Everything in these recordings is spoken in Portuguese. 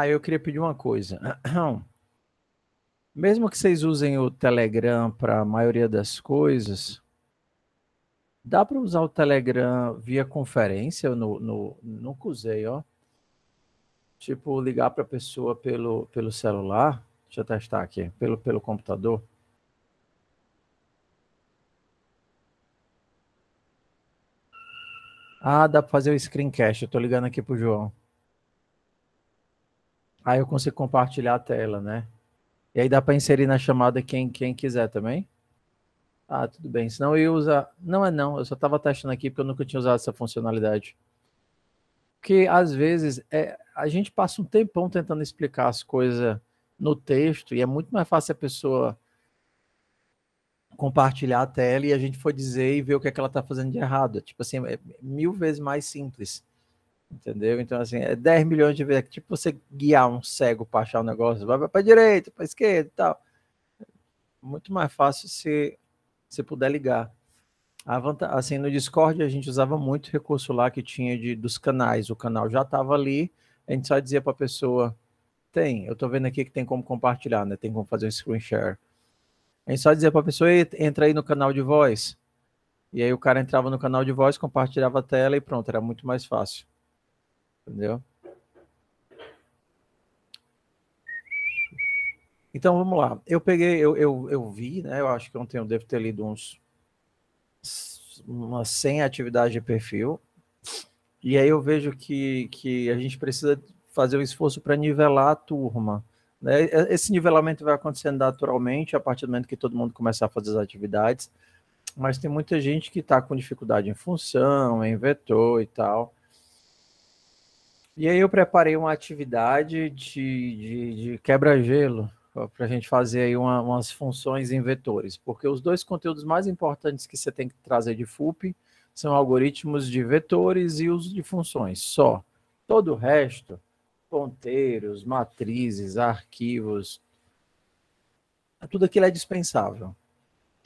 Eu queria pedir uma coisa. Mesmo que vocês usem o Telegram para a maioria das coisas, dá para usar o Telegram via conferência? Eu nunca usei, ó. Tipo, ligar para a pessoa pelo celular. Deixa eu testar aqui. Pelo computador. Dá para fazer o screencast. Eu tô ligando aqui pro João. Aí eu consigo compartilhar a tela, né? E aí dá para inserir na chamada quem quiser também? Tudo bem. Senão eu ia usar. Não é não. Eu só estava testando aqui porque eu nunca tinha usado essa funcionalidade. Porque às vezes a gente passa um tempão tentando explicar as coisas no texto e é muito mais fácil a pessoa compartilhar a tela e a gente for dizer e ver o que é que ela está fazendo de errado. Tipo assim, é 1000 vezes mais simples. Entendeu? Então, assim, é 10 milhões de vezes. Tipo você guiar um cego para achar um negócio, vai para a direita, para a esquerda e tal. Muito mais fácil se puder ligar. Assim, no Discord a gente usava muito recurso lá que tinha dos canais. O canal já estava ali, a gente só dizia para a pessoa, eu estou vendo aqui que tem como compartilhar, né? Tem como fazer um screen share. A gente só dizia para a pessoa, entra aí no canal de voz. E aí o cara entrava no canal de voz, compartilhava a tela e pronto, era muito mais fácil. Entendeu? Então vamos lá. Eu vi, né? Eu acho que ontem eu devo ter lido umas 100 atividades de perfil. E aí eu vejo que a gente precisa fazer um esforço para nivelar a turma. Né? Esse nivelamento vai acontecendo naturalmente a partir do momento que todo mundo começar a fazer as atividades, mas tem muita gente que está com dificuldade em função, em vetor e tal. E aí eu preparei uma atividade de quebra-gelo para a gente fazer aí umas funções em vetores, porque os dois conteúdos mais importantes que você tem que trazer de FUP são algoritmos de vetores e uso de funções, só. Todo o resto, ponteiros, matrizes, arquivos, tudo aquilo é dispensável.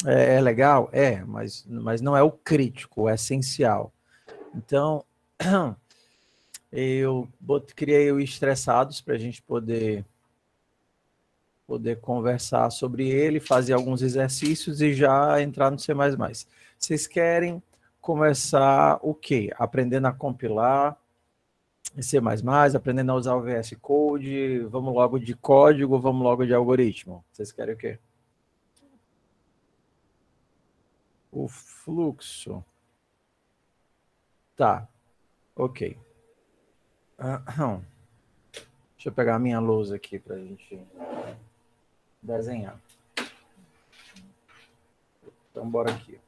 É legal? Mas não é o crítico, o essencial. Então, eu criei o Estressados para a gente poder conversar sobre ele, fazer alguns exercícios e já entrar no C++. Vocês querem começar o quê? Aprendendo a compilar em C++, aprendendo a usar o VS Code, vamos logo de código, vamos logo de algoritmo. Vocês querem o quê? O fluxo. Tá, ok. Deixa eu pegar a minha lousa aqui para a gente desenhar. Então, bora aqui.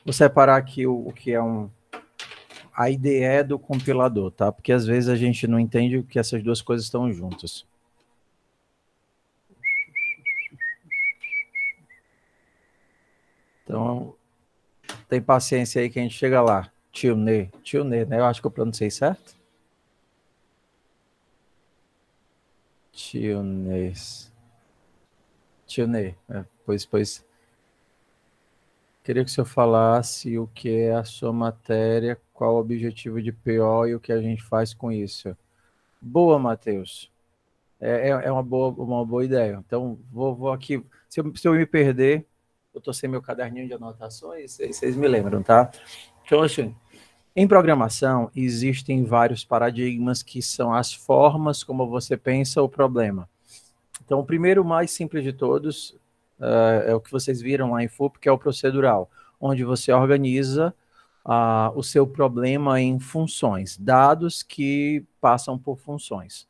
Vou separar aqui o que é a IDE do compilador, tá? Porque às vezes a gente não entende que essas duas coisas estão juntas. Então, tem paciência aí que a gente chega lá. Tilne, né? Eu acho que eu pronunciei certo. Tilne, pois. Queria que o senhor falasse o que é a sua matéria, qual o objetivo de PO e o que a gente faz com isso. Boa, Matheus. É uma boa ideia. Então, vou aqui. Se eu me perder, eu estou sem meu caderninho de anotações, vocês me lembram, tá? Então, assim, em programação, existem vários paradigmas que são as formas como você pensa o problema. Então, o primeiro, mais simples de todos, é o que vocês viram lá em FUP, que é o procedural, onde você organiza o seu problema em funções, dados que passam por funções.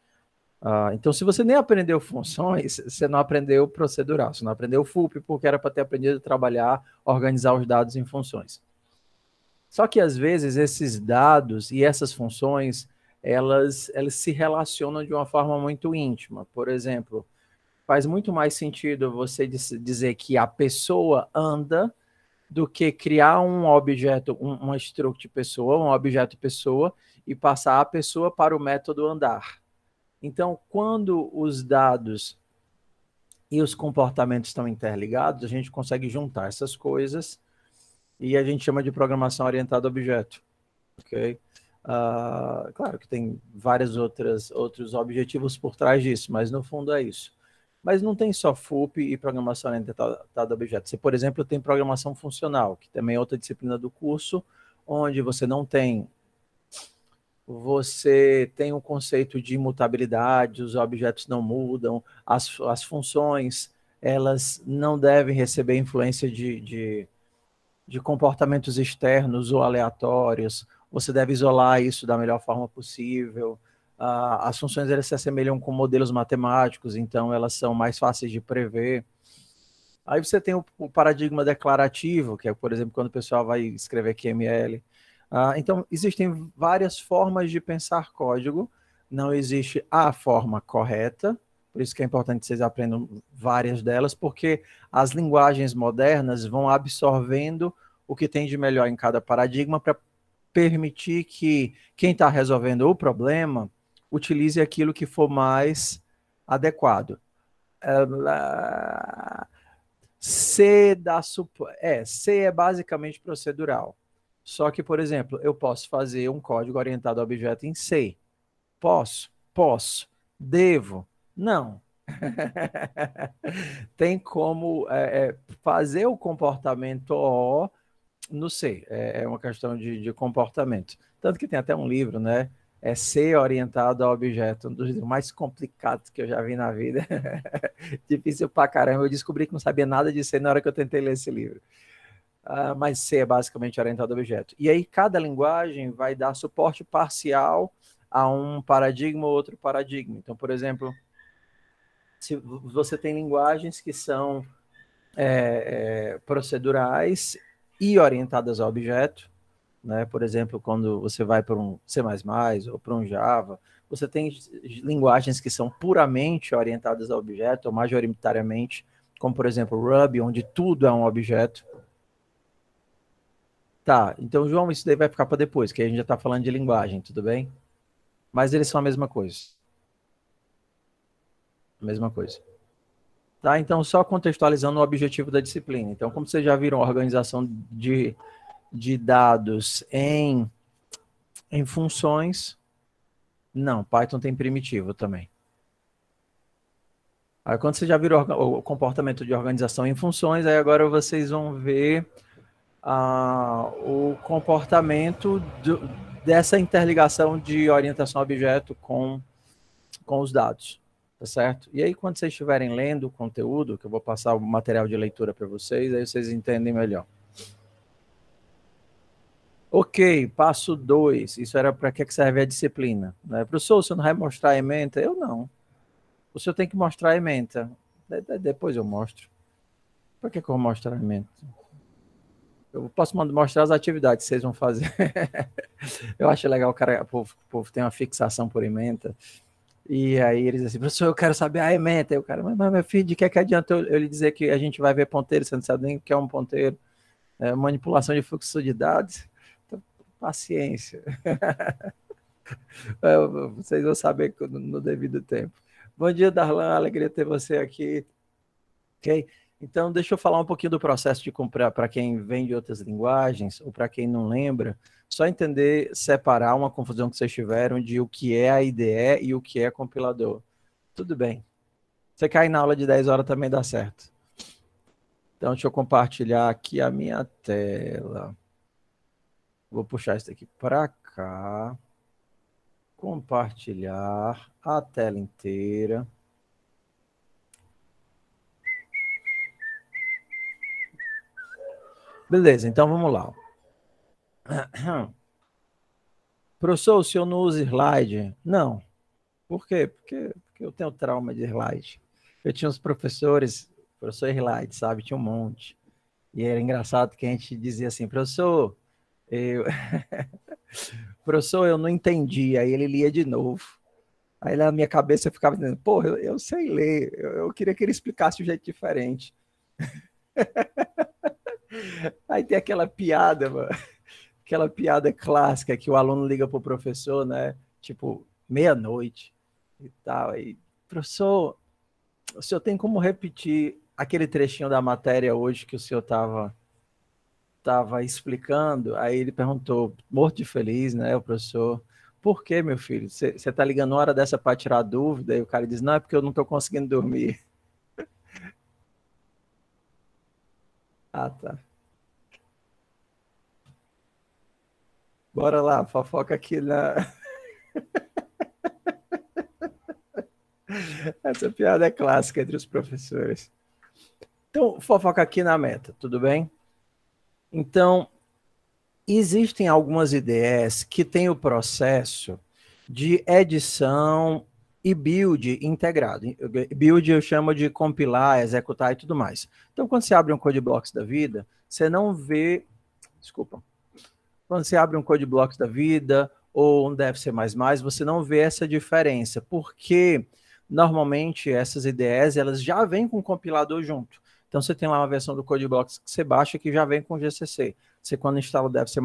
Então, se você nem aprendeu funções, você não aprendeu procedural, você não aprendeu FUP, porque era para ter aprendido a trabalhar, organizar os dados em funções. Só que, às vezes, esses dados e essas funções, elas se relacionam de uma forma muito íntima. Por exemplo, faz muito mais sentido você dizer que a pessoa anda do que criar um objeto, uma struct pessoa, um objeto pessoa, e passar a pessoa para o método andar. Então, quando os dados e os comportamentos estão interligados, a gente consegue juntar essas coisas e a gente chama de programação orientada a objeto. Okay? Claro que tem vários outros objetivos por trás disso, mas no fundo é isso. Mas não tem só FUP e programação orientada a objetos. Você, por exemplo, tem programação funcional, que também é outra disciplina do curso, onde você tem um conceito de imutabilidade, os objetos não mudam, as funções elas não devem receber influência de comportamentos externos ou aleatórios, você deve isolar isso da melhor forma possível. As funções elas se assemelham com modelos matemáticos, então elas são mais fáceis de prever. Aí você tem o paradigma declarativo, que é, por exemplo, quando o pessoal vai escrever QML. Então, existem várias formas de pensar código, não existe a forma correta, por isso que é importante que vocês aprendam várias delas, porque as linguagens modernas vão absorvendo o que tem de melhor em cada paradigma para permitir que quem está resolvendo o problema utilize aquilo que for mais adequado. C é basicamente procedural. Só que, por exemplo, eu posso fazer um código orientado a objeto em C. Posso. Devo? Não. Tem como fazer o comportamento O no C. É uma questão de comportamento. Tanto que tem até um livro, né? É C orientado a objeto, um dos livros mais complicados que eu já vi na vida. Difícil pra caramba. Eu descobri que não sabia nada de C na hora que eu tentei ler esse livro. Mas C é basicamente orientado a objeto. E aí cada linguagem vai dar suporte parcial a um paradigma ou outro paradigma. Então, por exemplo, se você tem linguagens que são procedurais e orientadas a objeto, né? Por exemplo, quando você vai para um C++ ou para um Java, você tem linguagens que são puramente orientadas a objeto, ou majoritariamente, como por exemplo Ruby, onde tudo é um objeto. Tá, então, João, isso daí vai ficar para depois, que a gente já está falando de linguagem, tudo bem? Mas eles são a mesma coisa. A mesma coisa. Tá, então, só contextualizando o objetivo da disciplina. Então, como vocês já viram, a organização de dados em funções. Não, Python tem primitivo também. Aí, quando vocês já viram o comportamento de organização em funções, aí agora vocês vão ver o comportamento dessa interligação de orientação a objeto com os dados, tá certo? E aí, quando vocês estiverem lendo o conteúdo, que eu vou passar o material de leitura para vocês, aí vocês entendem melhor. Ok, passo 2. Isso era para que serve a disciplina. Né? Professor, você não vai mostrar a ementa? Eu não. O senhor tem que mostrar a ementa. Depois eu mostro. Para que eu vou mostrar a ementa? Eu posso mostrar as atividades que vocês vão fazer. Eu acho legal, o povo tem uma fixação por ementa. E aí eles dizem assim, professor, eu quero saber a ementa. E o cara, mas meu filho, de que adianta eu lhe dizer que a gente vai ver ponteiro, você não sabe nem o que é um ponteiro? Manipulação de fluxo de dados. Então, paciência. Vocês vão saber no devido tempo. Bom dia, Darlan, alegria ter você aqui. Ok? Então, deixa eu falar um pouquinho do processo de comprar para quem vem de outras linguagens, ou para quem não lembra, só entender, separar uma confusão que vocês tiveram de o que é a IDE e o que é compilador. Tudo bem. Você cair na aula de 10 horas também dá certo. Então, deixa eu compartilhar aqui a minha tela. Vou puxar isso aqui para cá. Compartilhar a tela inteira. Beleza, então vamos lá. Professor, o senhor não usa slide? Não. Por quê? Porque eu tenho trauma de slide. Eu tinha uns professores, professor slide, sabe? Tinha um monte. E era engraçado que a gente dizia assim, professor, eu... professor, eu não entendi. Aí ele lia de novo. Aí na minha cabeça eu ficava dizendo, pô, eu sei ler. Eu queria que ele explicasse de um jeito diferente. Aí tem aquela piada, mano. Aquela piada clássica que o aluno liga pro professor, né? Tipo, meia-noite e tal. Aí, professor, o senhor tem como repetir aquele trechinho da matéria hoje que o senhor estava estava explicando, aí ele perguntou, morto de feliz, né, o professor, por que, meu filho? Você está ligando uma hora dessa para tirar dúvida? E o cara diz, não, é porque eu não estou conseguindo dormir. Ah, tá. Bora lá, fofoca aqui na... Essa piada é clássica entre os professores. Então, fofoca aqui na meta, tudo bem? Então, existem algumas ideias que têm o processo de edição e build integrado. Build eu chamo de compilar, executar e tudo mais. Então, quando você abre um code blocks da vida, você não vê... Desculpa. Quando você abre um code blocks da vida ou um DFC++, você não vê essa diferença, porque normalmente essas IDEs elas já vêm com o compilador junto. Então você tem lá uma versão do code blocks que você baixa que já vem com GCC. Você quando instala o DFC++,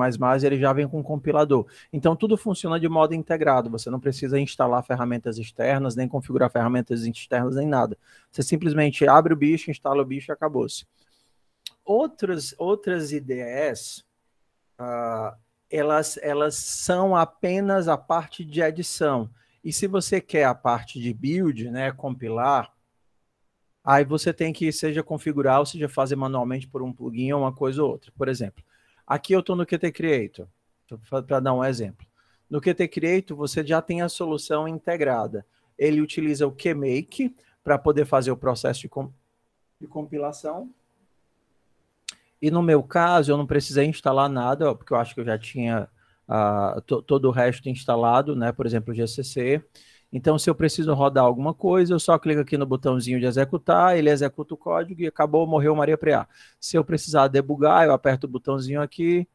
ele já vem com o compilador. Então tudo funciona de modo integrado, você não precisa instalar ferramentas externas, nem configurar ferramentas externas, nem nada. Você simplesmente abre o bicho, instala o bicho e acabou-se. Outras IDEs... elas são apenas a parte de edição. E se você quer a parte de build, né, compilar, aí você tem que seja configurar ou seja fazer manualmente por um plugin ou uma coisa ou outra. Por exemplo, aqui eu estou no Qt Creator, para dar um exemplo. No Qt Creator você já tem a solução integrada. Ele utiliza o Qmake para poder fazer o processo de compilação. E no meu caso, eu não precisei instalar nada, porque eu acho que eu já tinha todo o resto instalado, né? Por exemplo, o GCC. Então, se eu preciso rodar alguma coisa, eu só clico aqui no botãozinho de executar, ele executa o código e acabou, morreu Maria Preá. Se eu precisar debugar, eu aperto o botãozinho aqui,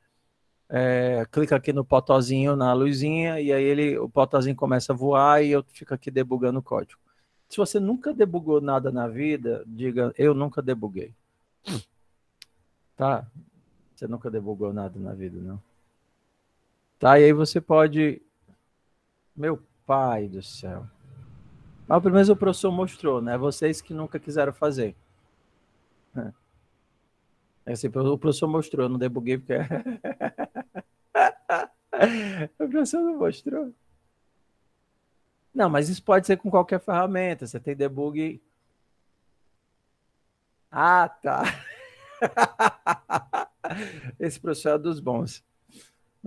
clica aqui no potozinho, na luzinha, e aí o potozinho começa a voar e eu fico aqui debugando o código. Se você nunca debugou nada na vida, diga, eu nunca debuguei. Tá? Você nunca debugou nada na vida, não? Tá, e aí você pode... Meu pai do céu. Mas pelo menos o professor mostrou, né? Vocês que nunca quiseram fazer. Assim, o professor mostrou, eu não debuguei porque... O professor não mostrou. Não, mas isso pode ser com qualquer ferramenta. Você tem debug... Ah, tá. Esse professor é dos bons.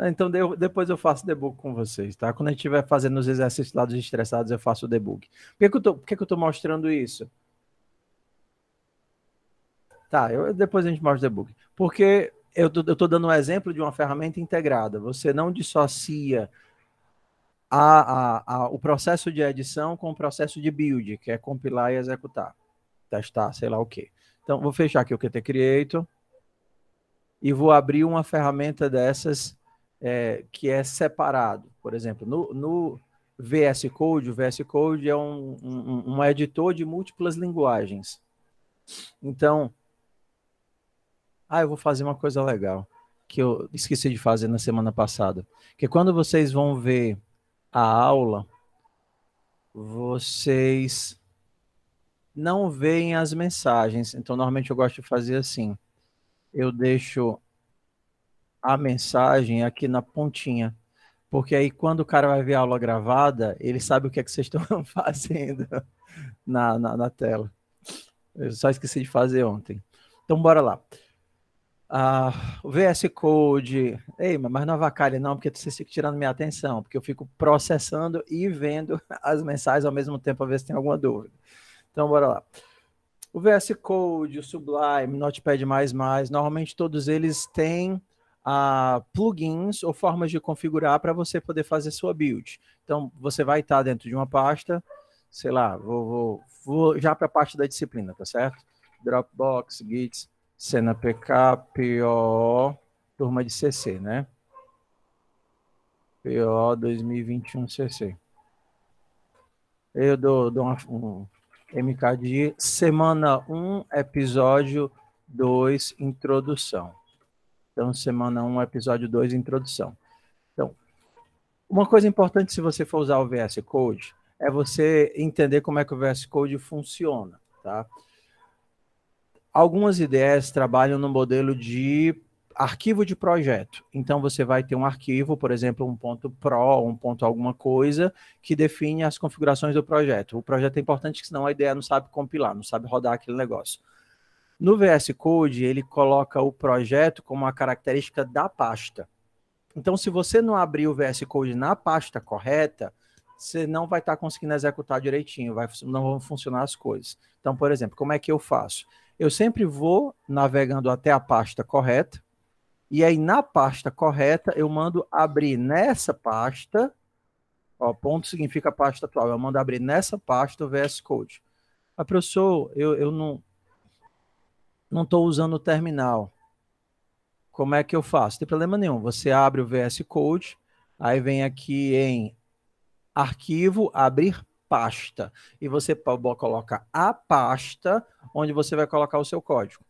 Então, depois eu faço debug com vocês, tá? Quando a gente estiver fazendo os exercícios lá dos estressados, eu faço o debug. Por que eu tô mostrando isso? Tá, depois a gente mostra o debug. Porque eu tô dando um exemplo de uma ferramenta integrada. Você não dissocia o processo de edição com o processo de build, que é compilar e executar. Testar, sei lá o quê. Então, vou fechar aqui o Qt Creator e vou abrir uma ferramenta dessas que é separado. Por exemplo, no VS Code, o VS Code é um editor de múltiplas linguagens. Então, eu vou fazer uma coisa legal, que eu esqueci de fazer na semana passada. Que quando vocês vão ver a aula, vocês não veem as mensagens. Então, normalmente eu gosto de fazer assim. Eu deixo a mensagem aqui na pontinha. Porque aí, quando o cara vai ver a aula gravada, ele sabe o que é que vocês estão fazendo na tela. Eu só esqueci de fazer ontem. Então, bora lá. O VS Code... Ei, mas não avacalhe não, porque você fica tirando minha atenção, porque eu fico processando e vendo as mensagens ao mesmo tempo, para ver se tem alguma dúvida. Então, bora lá. O VS Code, o Sublime, Notepad++, normalmente todos eles têm plugins ou formas de configurar para você poder fazer sua build. Então, você vai estar dentro de uma pasta, sei lá, vou já para a parte da disciplina, tá certo? Dropbox, Git, Cena PK, PO, turma de CC, né? PO 2021 CC. Eu dou um MK de semana 1, episódio 2, introdução. Então, semana 1, episódio 2, introdução. Então, uma coisa importante se você for usar o VS Code é você entender como é que o VS Code funciona, tá? Algumas ideias trabalham no modelo de arquivo de projeto. Então, você vai ter um arquivo, por exemplo, um ponto .pro, um ponto alguma coisa, que define as configurações do projeto. O projeto é importante, senão a ideia não sabe compilar, não sabe rodar aquele negócio. No VS Code, ele coloca o projeto como uma característica da pasta. Então, se você não abrir o VS Code na pasta correta, você não vai estar conseguindo executar direitinho, não vão funcionar as coisas. Então, por exemplo, como é que eu faço? Eu sempre vou navegando até a pasta correta, e aí na pasta correta eu mando abrir nessa pasta, ó, ponto significa pasta atual, eu mando abrir nessa pasta o VS Code. Mas, professor, eu não estou usando o terminal. Como é que eu faço? Não tem problema nenhum. Você abre o VS Code, aí vem aqui em arquivo, abrir pasta. E você coloca a pasta onde você vai colocar o seu código.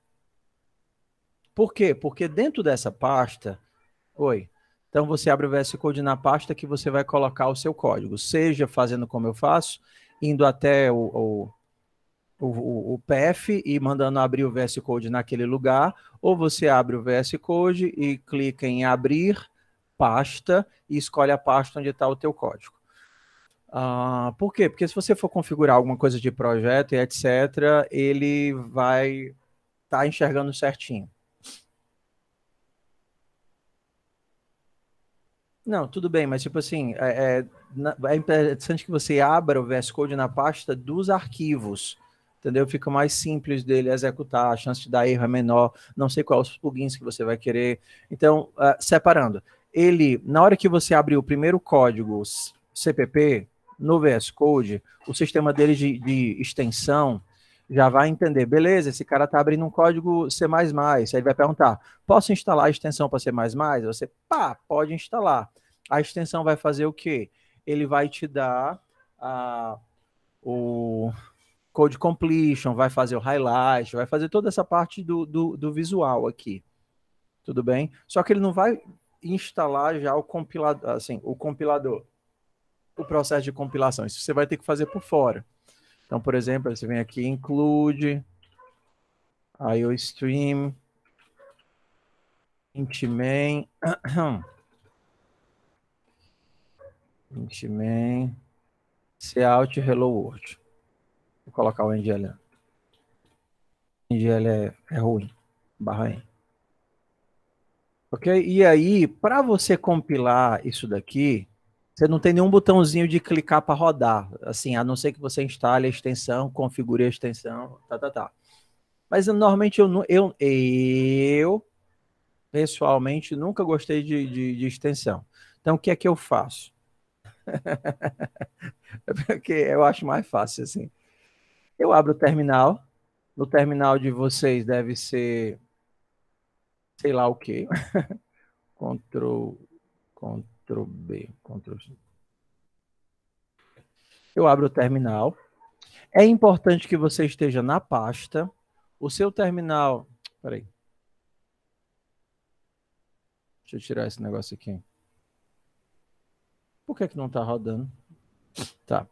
Por quê? Porque dentro dessa pasta... Oi. Então você abre o VS Code na pasta que você vai colocar o seu código. Seja fazendo como eu faço, indo até o path e mandando abrir o VS Code naquele lugar, ou você abre o VS Code e clica em abrir pasta e escolhe a pasta onde está o teu código. Por quê? Porque se você for configurar alguma coisa de projeto e etc., ele vai estar enxergando certinho. Não, tudo bem, mas tipo assim, é interessante que você abra o VS Code na pasta dos arquivos, entendeu? Fica mais simples dele executar, a chance de dar erro é menor, não sei quais os plugins que você vai querer. Então, separando, ele, na hora que você abrir o primeiro código CPP no VS Code, o sistema dele de extensão já vai entender, beleza, esse cara está abrindo um código C++, aí ele vai perguntar, posso instalar a extensão para C++? Você, pode instalar. A extensão vai fazer o quê? Ele vai te dar o code completion, vai fazer o highlight, vai fazer toda essa parte do visual aqui. Tudo bem? Só que ele não vai instalar já o compilador, assim, o compilador, o processo de compilação. Isso você vai ter que fazer por fora. Então, por exemplo, você vem aqui, include IOStream, intmain, intmain, cout hello world. Vou colocar o NGL. NGL é ruim, /n. Ok? E aí, para você compilar isso daqui, você não tem nenhum botãozinho de clicar para rodar, assim, a não ser que você instale a extensão, configure a extensão, tá. Mas normalmente eu pessoalmente nunca gostei de extensão. Então, o que é que eu faço? Porque eu acho mais fácil assim. Eu abro o terminal. No terminal de vocês deve ser, sei lá o quê. Ctrl B, Ctrl C. Eu abro o terminal. É importante que você esteja na pasta. O seu terminal... Peraí. Deixa eu tirar esse negócio aqui. Por que não está rodando? Tá.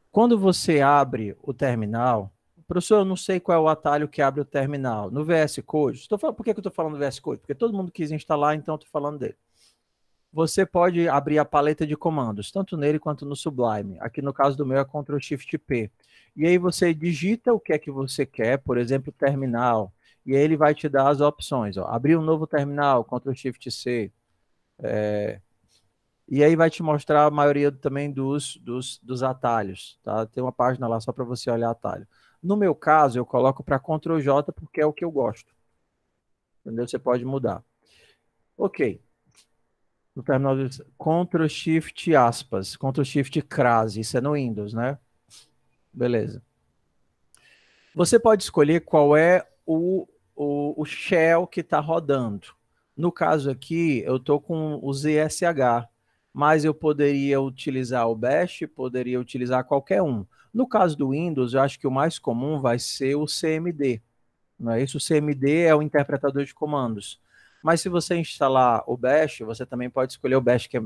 Quando você abre o terminal... Professor, eu não sei qual é o atalho que abre o terminal. No VS Code... Por que eu estou falando do VS Code? Porque todo mundo quis instalar, então eu estou falando dele. Você pode abrir a paleta de comandos, tanto nele quanto no Sublime. Aqui no caso do meu é Ctrl Shift P. E aí você digita o que é que você quer, por exemplo, terminal. E aí ele vai te dar as opções. Ó. Abrir um novo terminal, Ctrl Shift C. E aí vai te mostrar a maioria também dos atalhos. Tá? Tem uma página lá só para você olhar atalho. No meu caso, eu coloco para Ctrl J porque é o que eu gosto. Entendeu? Você pode mudar. Ok. No terminal de Ctrl Shift aspas, Ctrl Shift crase, isso é no Windows, né? Beleza. Você pode escolher qual é o shell que está rodando. No caso aqui, eu estou com o ZSH, mas eu poderia utilizar o Bash, poderia utilizar qualquer um. No caso do Windows, eu acho que o mais comum vai ser o CMD. Não é isso? O CMD é o interpretador de comandos. Mas se você instalar o Bash, você também pode escolher o Bash, que é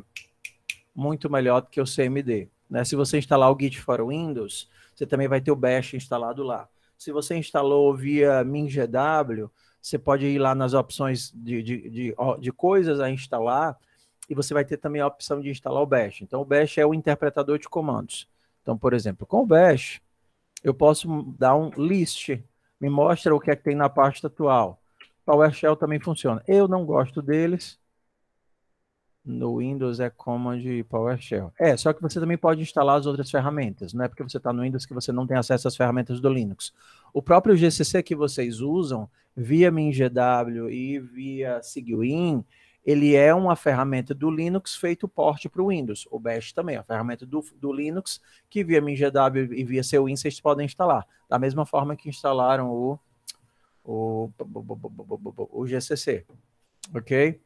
muito melhor do que o CMD. Né? Se você instalar o Git for Windows, você também vai ter o Bash instalado lá. Se você instalou via MinGW, Você pode ir lá nas opções de coisas a instalar e você vai ter também a opção de instalar o Bash. Então, o Bash é o interpretador de comandos. Então, por exemplo, com o Bash, eu posso dar um list, me mostra o que é que tem na pasta atual. PowerShell também funciona. Eu não gosto deles. No Windows é Command e PowerShell. Só que você também pode instalar as outras ferramentas. Não é porque você está no Windows que você não tem acesso às ferramentas do Linux. O próprio GCC que vocês usam, via MinGW e via Ciguin, ele é uma ferramenta do Linux feito porte para o Windows. O Bash também é uma ferramenta do Linux que via MinGW e via Ciguin vocês podem instalar. Da mesma forma que instalaram o GCC. Ok?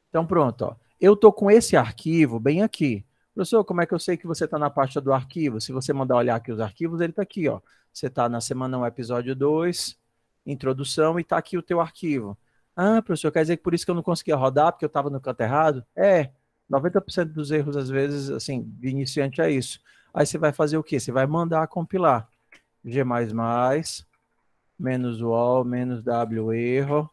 Então pronto, ó. Eu estou com esse arquivo bem aqui. Professor, como é que eu sei que você está na pasta do arquivo? Se você mandar olhar aqui os arquivos, ele está aqui, ó. Você está na semana 1, episódio 2, introdução, e está aqui o teu arquivo. Ah, professor, quer dizer que por isso que eu não conseguia rodar, porque eu estava no canto errado? 90% dos erros, às vezes, assim, de iniciante é isso. Aí você vai fazer o quê? Você vai mandar compilar. G++, -o, -w erro,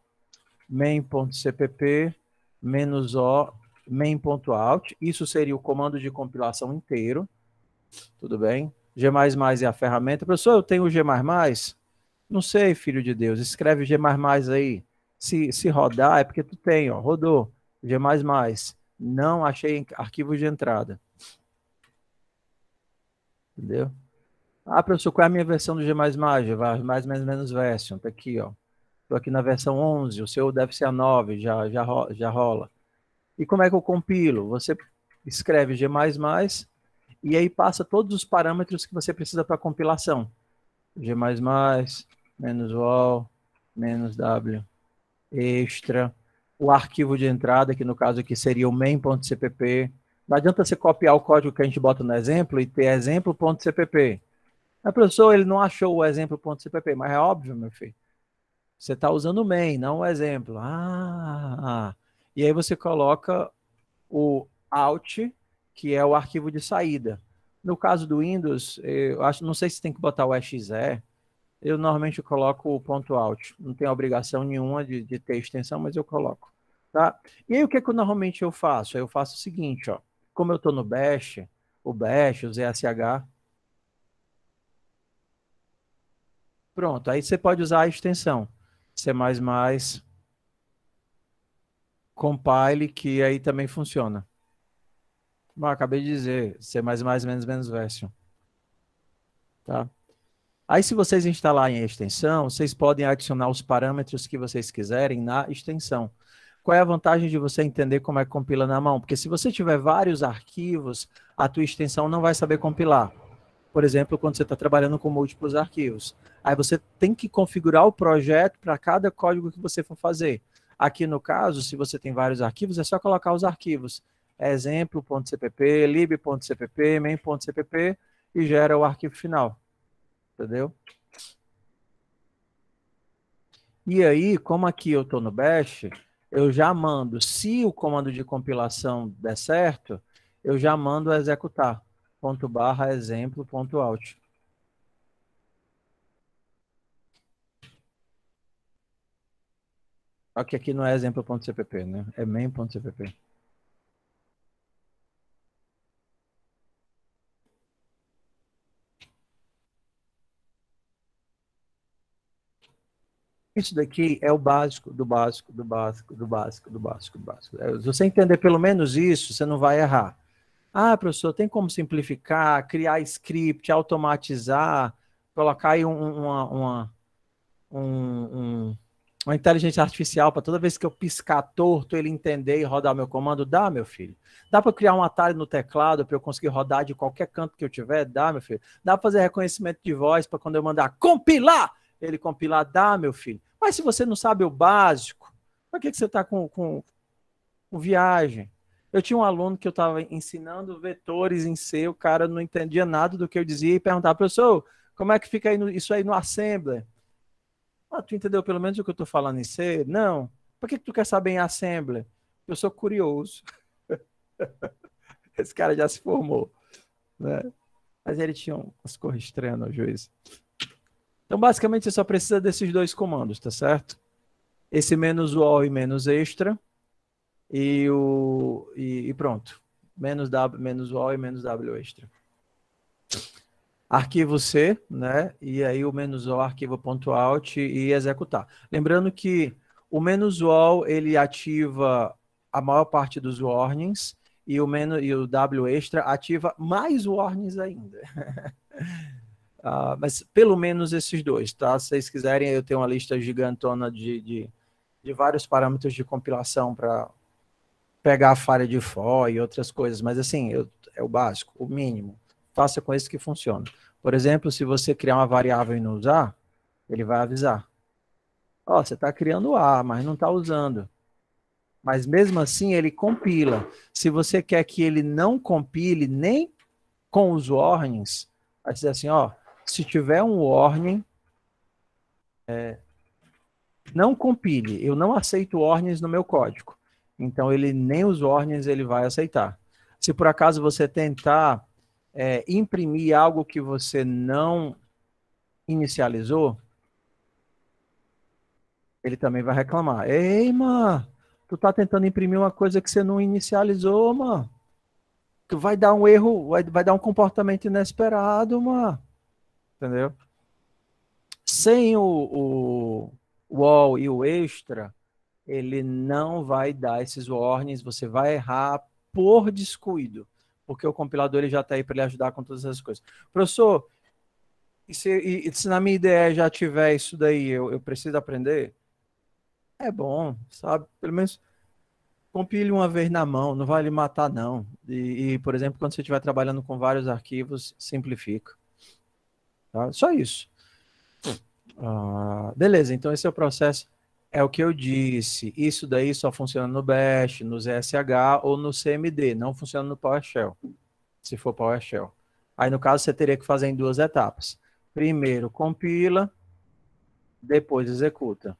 main.cpp, -o, main.out, isso seria o comando de compilação inteiro, tudo bem? G++ é a ferramenta. Professor, eu tenho o G++? Não sei, filho de Deus, escreve G++ aí. Se rodar, é porque tu tem, ó, rodou. G++, não achei arquivo de entrada. Entendeu? Ah, professor, qual é a minha versão do G++? Mais menos version, tá aqui, ó. Estou aqui na versão 11, o seu deve ser a 9, já rola. E como é que eu compilo? Você escreve G++ e aí passa todos os parâmetros que você precisa para compilação. G++, -vol, -w, extra, o arquivo de entrada, que no caso aqui seria o main.cpp. Não adianta você copiar o código que a gente bota no exemplo e ter exemplo.cpp. Mas, professor, ele não achou o exemplo.cpp, mas é óbvio, meu filho. Você está usando o main, não o exemplo. E aí você coloca o out, que é o arquivo de saída. No caso do Windows, eu acho, não sei se tem que botar o exe. Eu normalmente coloco o ponto .out. Não tem obrigação nenhuma de ter extensão, mas eu coloco. Tá? E aí o que é que normalmente eu faço? Eu faço o seguinte, ó. Como eu estou no Bash, o ZSH. Pronto, aí você pode usar a extensão. C++ compile, que aí também funciona. Bom, acabei de dizer, C++ menos version. Tá? Aí, se vocês instalarem a extensão, vocês podem adicionar os parâmetros que vocês quiserem na extensão. Qual é a vantagem de você entender como é que compila na mão? Porque se você tiver vários arquivos, a tua extensão não vai saber compilar. Por exemplo, quando você está trabalhando com múltiplos arquivos. Aí você tem que configurar o projeto para cada código que você for fazer. Aqui no caso, se você tem vários arquivos, é só colocar os arquivos. Exemplo.cpp, lib.cpp, main.cpp e gera o arquivo final. Entendeu? E aí, como aqui eu estou no Bash, eu já mando, se o comando de compilação der certo, eu já mando executar. ./exemplo.out. Só que aqui não é exemplo.cpp, né? É main.cpp. Isso daqui é o básico do básico, do básico, do básico, do básico, do básico. Se você entender pelo menos isso, você não vai errar. Ah, professor, tem como simplificar, criar script, automatizar, colocar aí uma inteligência artificial para toda vez que eu piscar torto, ele entender e rodar o meu comando? Dá, meu filho. Dá para criar um atalho no teclado para eu conseguir rodar de qualquer canto que eu tiver? Dá, meu filho. Dá para fazer reconhecimento de voz para quando eu mandar compilar, ele compilar? Dá, meu filho. Mas se você não sabe o básico, para que você está com viagem? Eu tinha um aluno que eu estava ensinando vetores em C, o cara não entendia nada do que eu dizia e perguntava, professor, como é que fica isso aí no Assembler? Tu entendeu pelo menos o que eu estou falando em C? Não. Por que tu quer saber em Assembler? Eu sou curioso. Esse cara já se formou, né? Mas ele tinha umas coisas estranhas no juiz. Então, basicamente, você só precisa desses dois comandos, tá certo? esse menos UOL e menos extra, e pronto. Menos W, menos UOL e menos W extra. Arquivo C, né? E aí o menos O, arquivo.out e executar. Lembrando que o menos O, ele ativa a maior parte dos warnings e o W extra ativa mais warnings ainda. Mas pelo menos esses dois, tá? Se vocês quiserem, eu tenho uma lista gigantona de vários parâmetros de compilação para pegar a falha de for e outras coisas, mas assim, é o básico, o mínimo. Faça com isso que funciona. Por exemplo, se você criar uma variável e não usar, ele vai avisar. Ó, você está criando A, mas não está usando. Mas mesmo assim, ele compila. Se você quer que ele não compile nem com os warnings, vai dizer assim, ó, se tiver um warning, não compile. Eu não aceito warnings no meu código. Então, ele nem os warnings ele vai aceitar. Se por acaso você tentar imprimir algo que você não inicializou, ele também vai reclamar. Ei, mano, tu tá tentando imprimir uma coisa que você não inicializou, mano. Que vai dar um erro, vai dar um comportamento inesperado, mano. Entendeu? Sem o all e o extra, ele não vai dar esses warnings, você vai errar por descuido, porque o compilador ele já está aí para lhe ajudar com todas essas coisas. Professor, e se na minha ideia já tiver isso daí, eu preciso aprender? É bom, sabe? Pelo menos compile uma vez na mão, não vai lhe matar, não. Por exemplo, quando você estiver trabalhando com vários arquivos, simplifica. Tá? Só isso. Beleza, então esse é o processo. É o que eu disse. Isso daí só funciona no Bash, no ZSH ou no CMD. Não funciona no PowerShell, se for PowerShell. Aí, no caso, você teria que fazer em duas etapas. Primeiro compila, depois executa.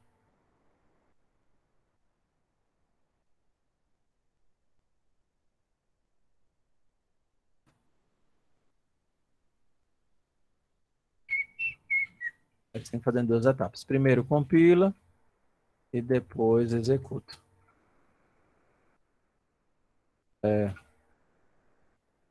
Aí você tem que fazer em duas etapas. Primeiro compila e depois executa.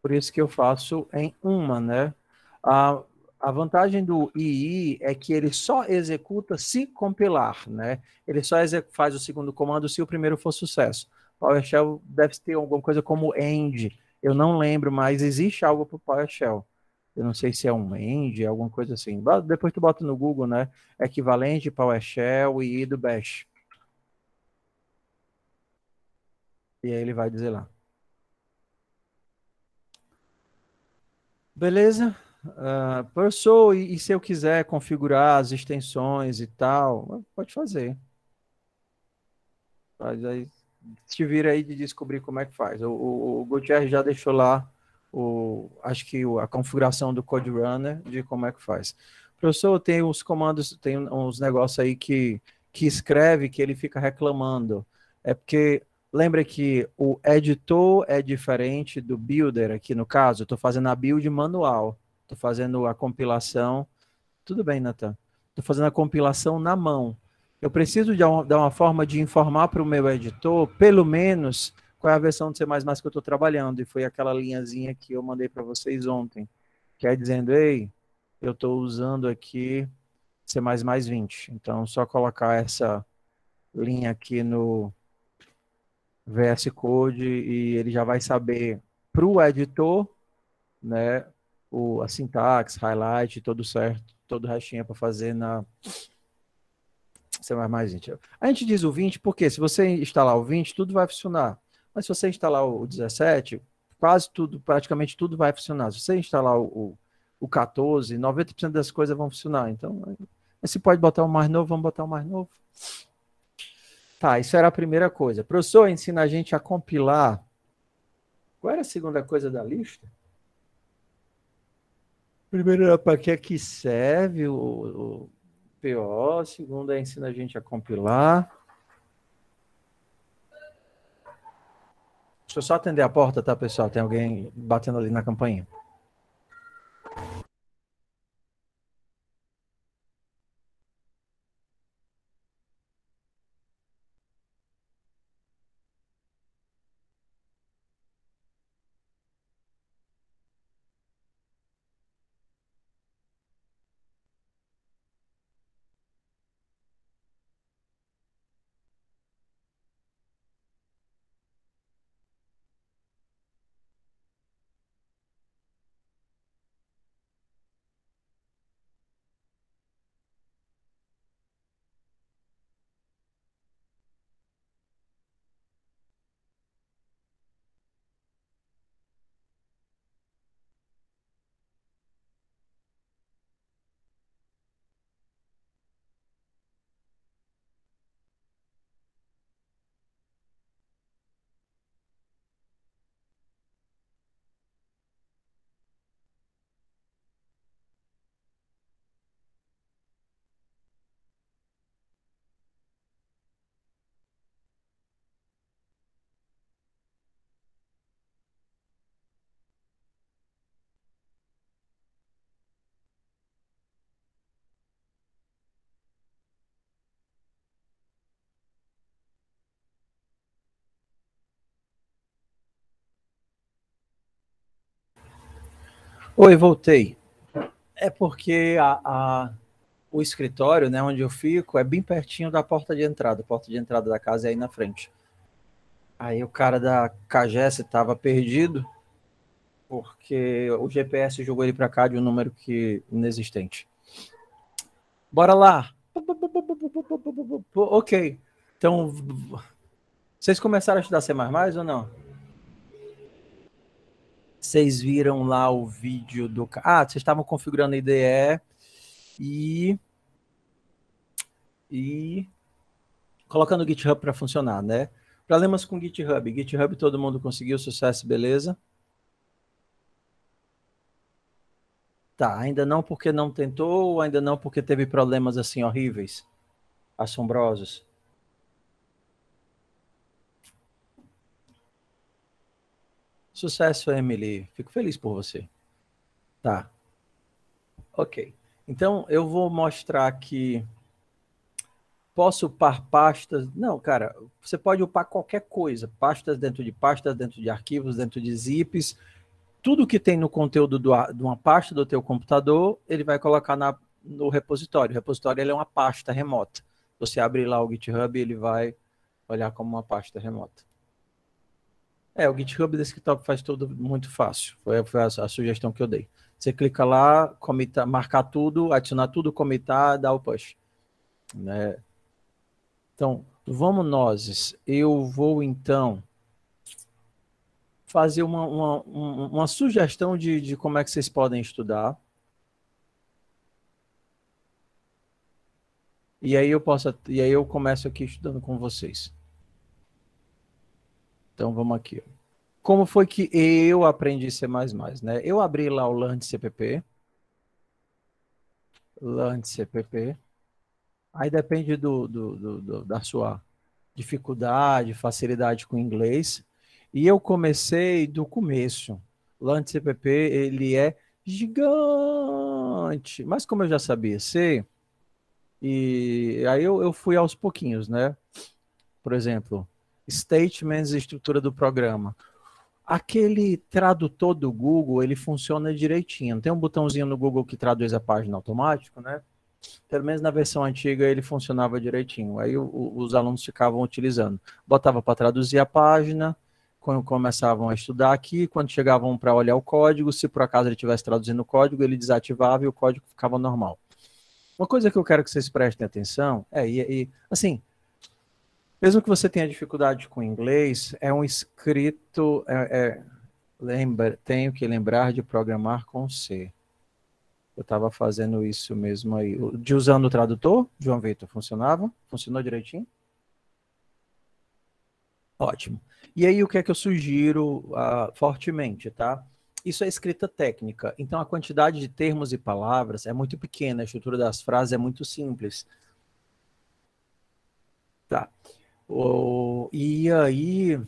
Por isso que eu faço em uma, né? A, a vantagem do II é que ele só executa se compilar, né? Ele só faz o segundo comando se o primeiro for sucesso. PowerShell deve ter alguma coisa como end. Eu não lembro, mas existe algo para o PowerShell. Eu não sei se é um end, alguma coisa assim. Depois tu bota no Google, né? Equivalente PowerShell e do Bash. E aí ele vai dizer lá. Beleza? Professor, e se eu quiser configurar as extensões e tal, pode fazer. Faz aí, te vira aí de descobrir como é que faz. O Gutierrez já deixou lá, acho que a configuração do Code Runner de como é que faz. Professor, tem uns comandos, tem uns negócios aí que escreve que ele fica reclamando. É porque lembra que o editor é diferente do builder aqui no caso. Eu estou fazendo a build manual, estou fazendo a compilação. Tudo bem, Nathan. Estou fazendo a compilação na mão. Eu preciso dar uma forma de informar para o meu editor, pelo menos, qual é a versão do C++ que eu estou trabalhando. E foi aquela linhazinha que eu mandei para vocês ontem, que é dizendo, ei, eu estou usando aqui C++ 20. Então, só colocar essa linha aqui no VS Code e ele já vai saber para o editor, né, a sintaxe, highlight, tudo certo, todo o restinho para fazer na C++, gente. A gente diz o 20 porque se você instalar o 20, tudo vai funcionar. Mas se você instalar o 17, quase tudo, praticamente tudo vai funcionar. Se você instalar o 14, 90% das coisas vão funcionar. Então, se pode botar o mais novo, vamos botar o mais novo. Tá, isso era a primeira coisa. Professor, ensina a gente a compilar. Qual era a segunda coisa da lista? Primeiro era para que é que serve o PO, segundo é ensina a gente a compilar. Deixa eu só atender a porta, tá, pessoal? Tem alguém batendo ali na campainha. Oi, voltei. É porque o escritório, né, onde eu fico, é bem pertinho da porta de entrada. A porta de entrada da casa é aí na frente. Aí o cara da Cagesse estava perdido, porque o GPS jogou ele para cá de um número que inexistente. Bora lá. Ok. Então, vocês começaram a estudar C++ ou não? Vocês viram lá o vídeo do... Ah, vocês estavam configurando a IDE e colocando o GitHub para funcionar, né? Problemas com GitHub. GitHub todo mundo conseguiu sucesso, beleza? Tá, ainda não porque não tentou, ou ainda não porque teve problemas assim horríveis, assombrosos. Sucesso, Emily. Fico feliz por você. Tá, ok. Então, eu vou mostrar aqui. Posso upar pastas? Não, cara, você pode upar qualquer coisa. Pastas, dentro de arquivos, dentro de zips. Tudo que tem no conteúdo de uma pasta do teu computador, ele vai colocar no repositório. O repositório ele é uma pasta remota. Você abre lá o GitHub e ele vai olhar como uma pasta remota. O GitHub Desktop faz tudo muito fácil. Foi a sugestão que eu dei. Você clica lá, comitar, marcar tudo, adicionar tudo, comitar, dá o push. Né? Então, vamos nós. Eu vou, então, fazer uma sugestão de como é que vocês podem estudar. E aí eu começo aqui estudando com vocês. Então, vamos aqui. Como foi que eu aprendi C++, né? Eu abri lá o Learn CPP. Learn CPP. Aí depende da sua dificuldade, facilidade com inglês. E eu comecei do começo. O Learn CPP, ele é gigante. Mas como eu já sabia C, e aí eu fui aos pouquinhos, né? Por exemplo, statements e estrutura do programa. Aquele tradutor do Google, ele funciona direitinho. Tem um botãozinho no Google que traduz a página automático, né? Pelo menos na versão antiga ele funcionava direitinho. Aí os alunos ficavam utilizando. Botava para traduzir a página, quando começavam a estudar aqui, quando chegavam para olhar o código, se por acaso ele estivesse traduzindo o código, ele desativava e o código ficava normal. Uma coisa que eu quero que vocês prestem atenção assim, mesmo que você tenha dificuldade com inglês, é um escrito, tenho que lembrar de programar com C. Eu estava fazendo isso mesmo aí. De usando o tradutor, João Vitor, funcionava? Funcionou direitinho? Ótimo. E aí, o que é que eu sugiro fortemente, tá? Isso é escrita técnica. Então, a quantidade de termos e palavras é muito pequena, a estrutura das frases é muito simples. Tá. E aí,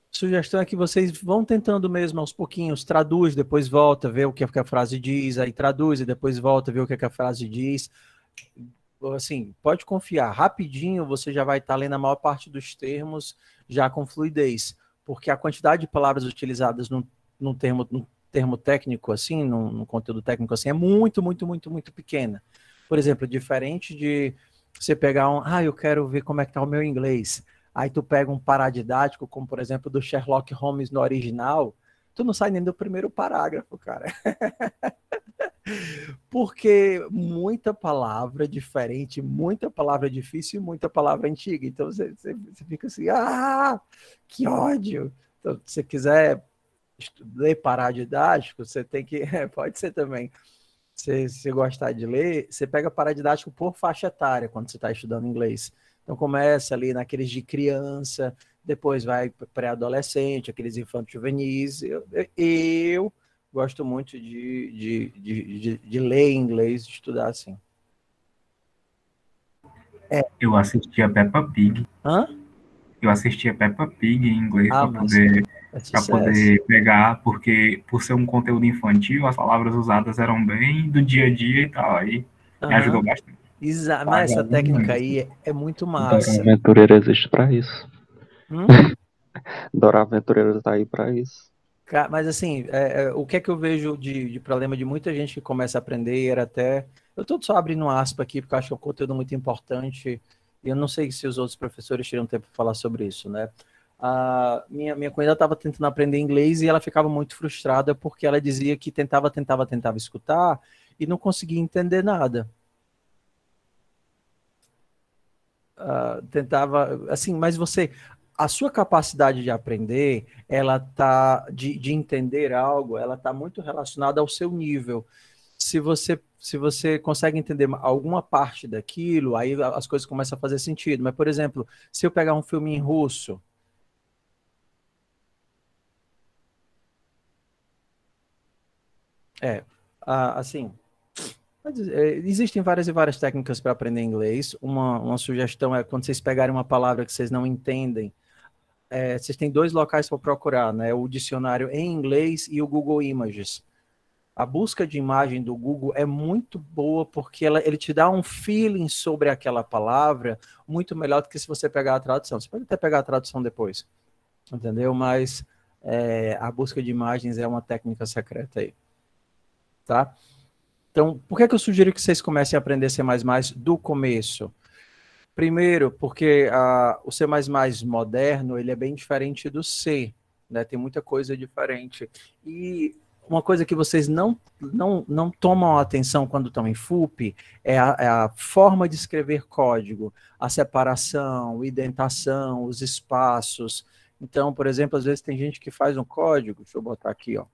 sugestão é que vocês vão tentando mesmo aos pouquinhos, traduz, depois volta, vê o que a frase diz, aí traduz e depois volta, vê o que a frase diz. Assim, pode confiar, rapidinho você já vai estar lendo a maior parte dos termos já com fluidez, porque a quantidade de palavras utilizadas num termo técnico assim, num conteúdo técnico assim, é muito, muito, muito, muito pequena. Por exemplo, diferente de você pegar eu quero ver como é que tá o meu inglês. Aí tu pega um paradidático, como por exemplo do Sherlock Holmes no original, tu não sai nem do primeiro parágrafo, cara. Porque muita palavra diferente, muita palavra difícil e muita palavra antiga. Então você fica assim, que ódio. Então, se você quiser ler paradidático, você tem que, pode ser também, se gostar de ler, você pega paradidático por faixa etária quando você está estudando inglês. Então começa ali naqueles de criança, depois vai pré-adolescente, aqueles infantos juvenis. Eu gosto muito de ler inglês, de estudar assim. Eu assistia Peppa Pig. Hã? Eu assistia Peppa Pig em inglês para Mas sucesso. poder pegar, porque por ser um conteúdo infantil, as palavras usadas eram bem do dia a dia e tal. Aí me ajudou bastante. Mas essa técnica aí é muito Dora massa. Aventureira existe pra isso. Hum? Dora Aventureira tá aí pra isso. Mas assim, o que é que eu vejo de problema de muita gente que começa a aprender, até. Eu estou só abrindo uma aspa aqui, porque eu acho que é um conteúdo muito importante, e eu não sei se os outros professores tiram tempo para falar sobre isso, né? A minha cunhada estava tentando aprender inglês e ela ficava muito frustrada porque ela dizia que tentava escutar e não conseguia entender nada. Tentava, assim, mas a sua capacidade de aprender, ela tá, de entender algo, ela está muito relacionada ao seu nível. Se você consegue entender alguma parte daquilo, aí as coisas começam a fazer sentido. Mas, por exemplo, se eu pegar um filme em russo, é, assim, existem várias e várias técnicas para aprender inglês. Uma sugestão é quando vocês pegarem uma palavra que vocês não entendem, vocês têm dois locais para procurar, né? O dicionário em inglês e o Google Images. A busca de imagem do Google é muito boa porque ele te dá um feeling sobre aquela palavra muito melhor do que se você pegar a tradução. Você pode até pegar a tradução depois, entendeu? Mas a busca de imagens é uma técnica secreta aí, tá? Então, por que é que eu sugiro que vocês comecem a aprender C++ do começo? Primeiro, porque o C++ moderno, ele é bem diferente do C, né? Tem muita coisa diferente. E uma coisa que vocês não tomam atenção quando estão em FUP é a forma de escrever código, a separação, indentação, os espaços. Então, por exemplo, às vezes tem gente que faz um código, deixa eu botar aqui, ó.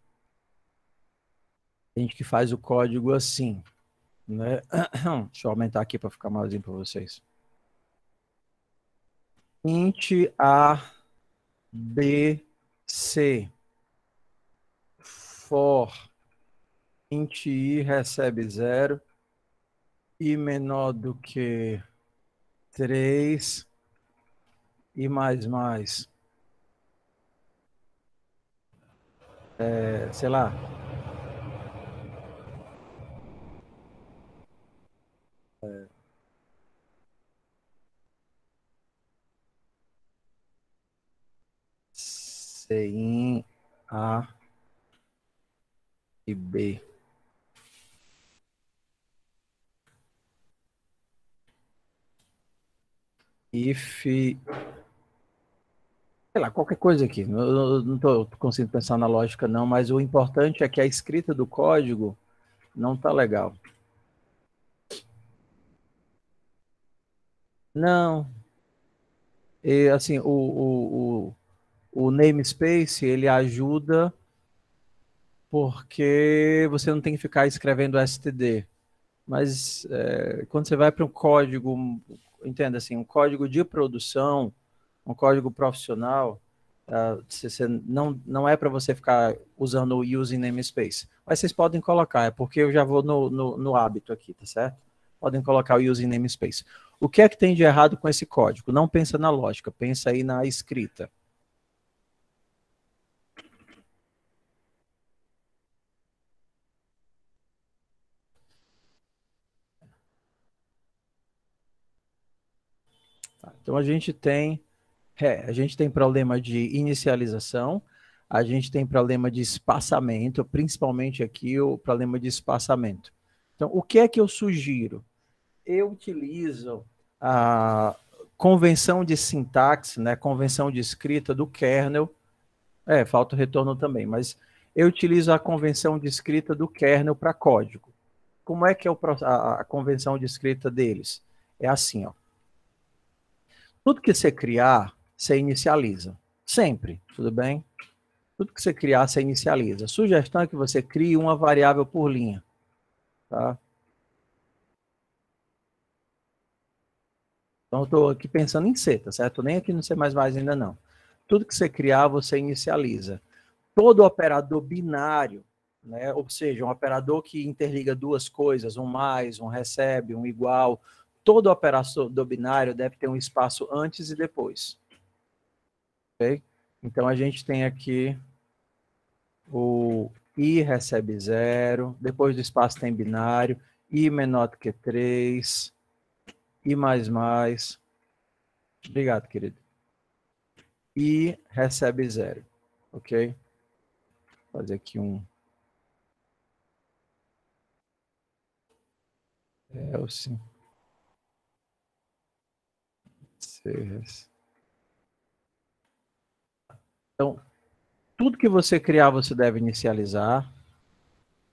Tem gente que faz o código assim, né? Deixa eu aumentar aqui para ficar maiorzinho para vocês. Int A, B, C. For int I recebe 0. I menor do que 3. I mais. Sei lá. C, in, A e B. If, sei lá, qualquer coisa aqui. Eu não estou conseguindo pensar na lógica, não, mas o importante é que a escrita do código não está legal. Não. E, assim, o namespace, ele ajuda porque você não tem que ficar escrevendo std. Mas quando você vai para um código, entenda assim, um código de produção, um código profissional, você não é para você ficar usando o using namespace. Mas vocês podem colocar, é porque eu já vou no hábito aqui, tá certo? Podem colocar o using namespace. O que é que tem de errado com esse código? Não pensa na lógica, pensa aí na escrita. Tá? Então a gente tem problema de inicialização, a gente tem problema de espaçamento, principalmente aqui o problema de espaçamento. Então, o que é que eu sugiro? Eu utilizo a convenção de sintaxe, né, convenção de escrita do kernel. Falta o retorno também, mas eu utilizo a convenção de escrita do kernel para código. Como é que é a convenção de escrita deles? É assim, ó. Tudo que você criar, você inicializa. Sempre, tudo bem? Tudo que você criar, você inicializa. A sugestão é que você crie uma variável por linha. Tá? Então, eu estou aqui pensando em C, tá certo? Nem aqui no C++ ainda não. Tudo que você criar, você inicializa. Todo operador binário, né? Ou seja, um operador que interliga duas coisas, um mais, um recebe, um igual, todo operador binário deve ter um espaço antes e depois. Ok? Então, a gente tem aqui o I recebe 0, depois do espaço tem binário, I menor do que 3, I mais. Obrigado, querido. I recebe 0, ok? fazer aqui um... sim. Então, tudo que você criar, você deve inicializar.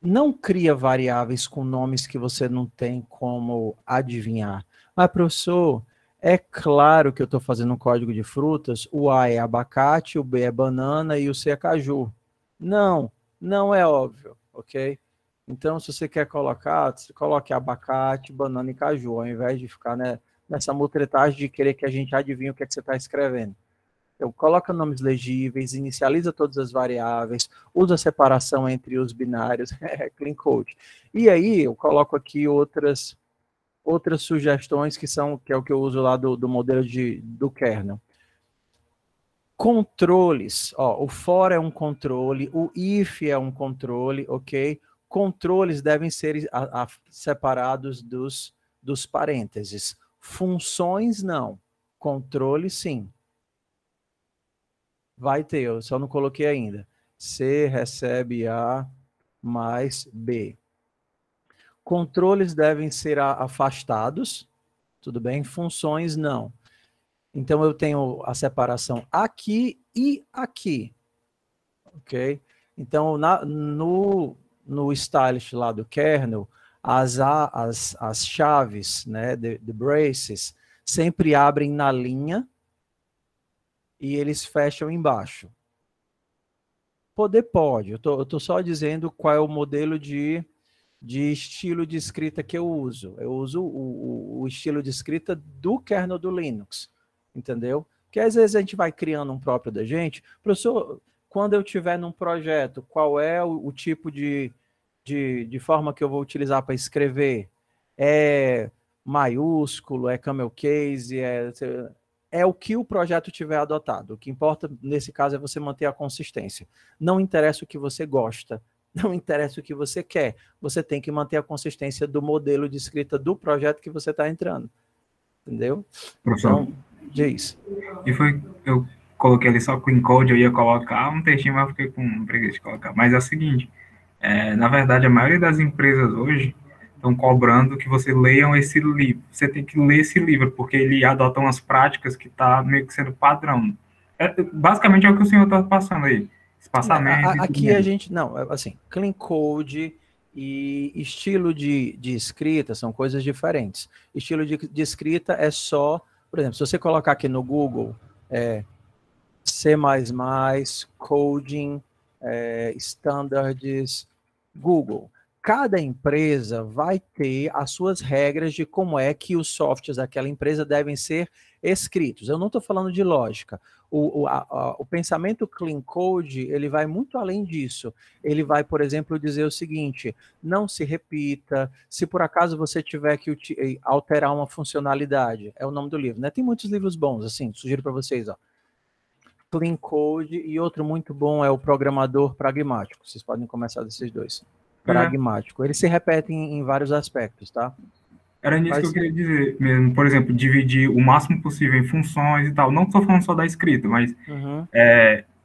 Não cria variáveis com nomes que você não tem como adivinhar. Mas, professor, é claro que eu estou fazendo um código de frutas, o A é abacate, o B é banana e o C é caju. Não, não é óbvio, ok? Então, se você quer colocar, você coloque abacate, banana e caju, ao invés de ficar, né, nessa mutretagem de querer que a gente adivinhe o que é que você está escrevendo. Então, coloca nomes legíveis, inicializa todas as variáveis, usa a separação entre os binários, clean code. E aí, eu coloco aqui outras sugestões que é o que eu uso lá do modelo do kernel. Controles, ó, o for é um controle, o if é um controle, ok? Controles devem ser separados dos parênteses. Funções, não. Controle, sim. Vai ter, eu só não coloquei ainda. C recebe A mais B. Controles devem ser afastados, tudo bem? Funções, não. Então, eu tenho a separação aqui e aqui, ok? Então, no stylish lá do kernel, as chaves, né, de braces, sempre abrem na linha e eles fecham embaixo. Poder pode, eu tô só dizendo qual é o modelo de estilo de escrita que eu uso. Eu uso o estilo de escrita do kernel do Linux, entendeu? Porque às vezes a gente vai criando um próprio da gente. Professor, quando eu tiver num projeto, qual é o tipo de forma que eu vou utilizar para escrever? É maiúsculo, é camel case, é o que o projeto tiver adotado. O que importa, nesse caso, é você manter a consistência. Não interessa o que você gosta, não interessa o que você quer. Você tem que manter a consistência do modelo de escrita do projeto que você está entrando. Entendeu? Professor, Então, diz. Eu coloquei ali só clean code, eu ia colocar um textinho, mas eu fiquei com preguiça de colocar. Mas é o seguinte, na verdade, a maioria das empresas hoje estão cobrando que você leiam esse livro. Você tem que ler esse livro, porque ele adota umas práticas que está meio que sendo padrão. Basicamente é o que o senhor está passando aí. Espaçamento. Aqui a gente, não, assim, clean code e estilo de escrita são coisas diferentes. Estilo de escrita é só, por exemplo, se você colocar aqui no Google, C++, coding, standards, Google. Cada empresa vai ter as suas regras de como é que os softwares daquela empresa devem ser escritos. Eu não estou falando de lógica. O pensamento clean code, ele vai muito além disso. Ele vai, por exemplo, dizer o seguinte: não se repita, se por acaso você tiver que alterar uma funcionalidade, é o nome do livro, né? Tem muitos livros bons, assim, sugiro para vocês, ó. Clean Code, e outro muito bom é o Programador Pragmático. Vocês podem começar desses dois. Pragmático. Eles se repetem em vários aspectos, tá? Era nisso que eu queria dizer mesmo. Por exemplo, dividir o máximo possível em funções e tal. Não estou falando só da escrita, mas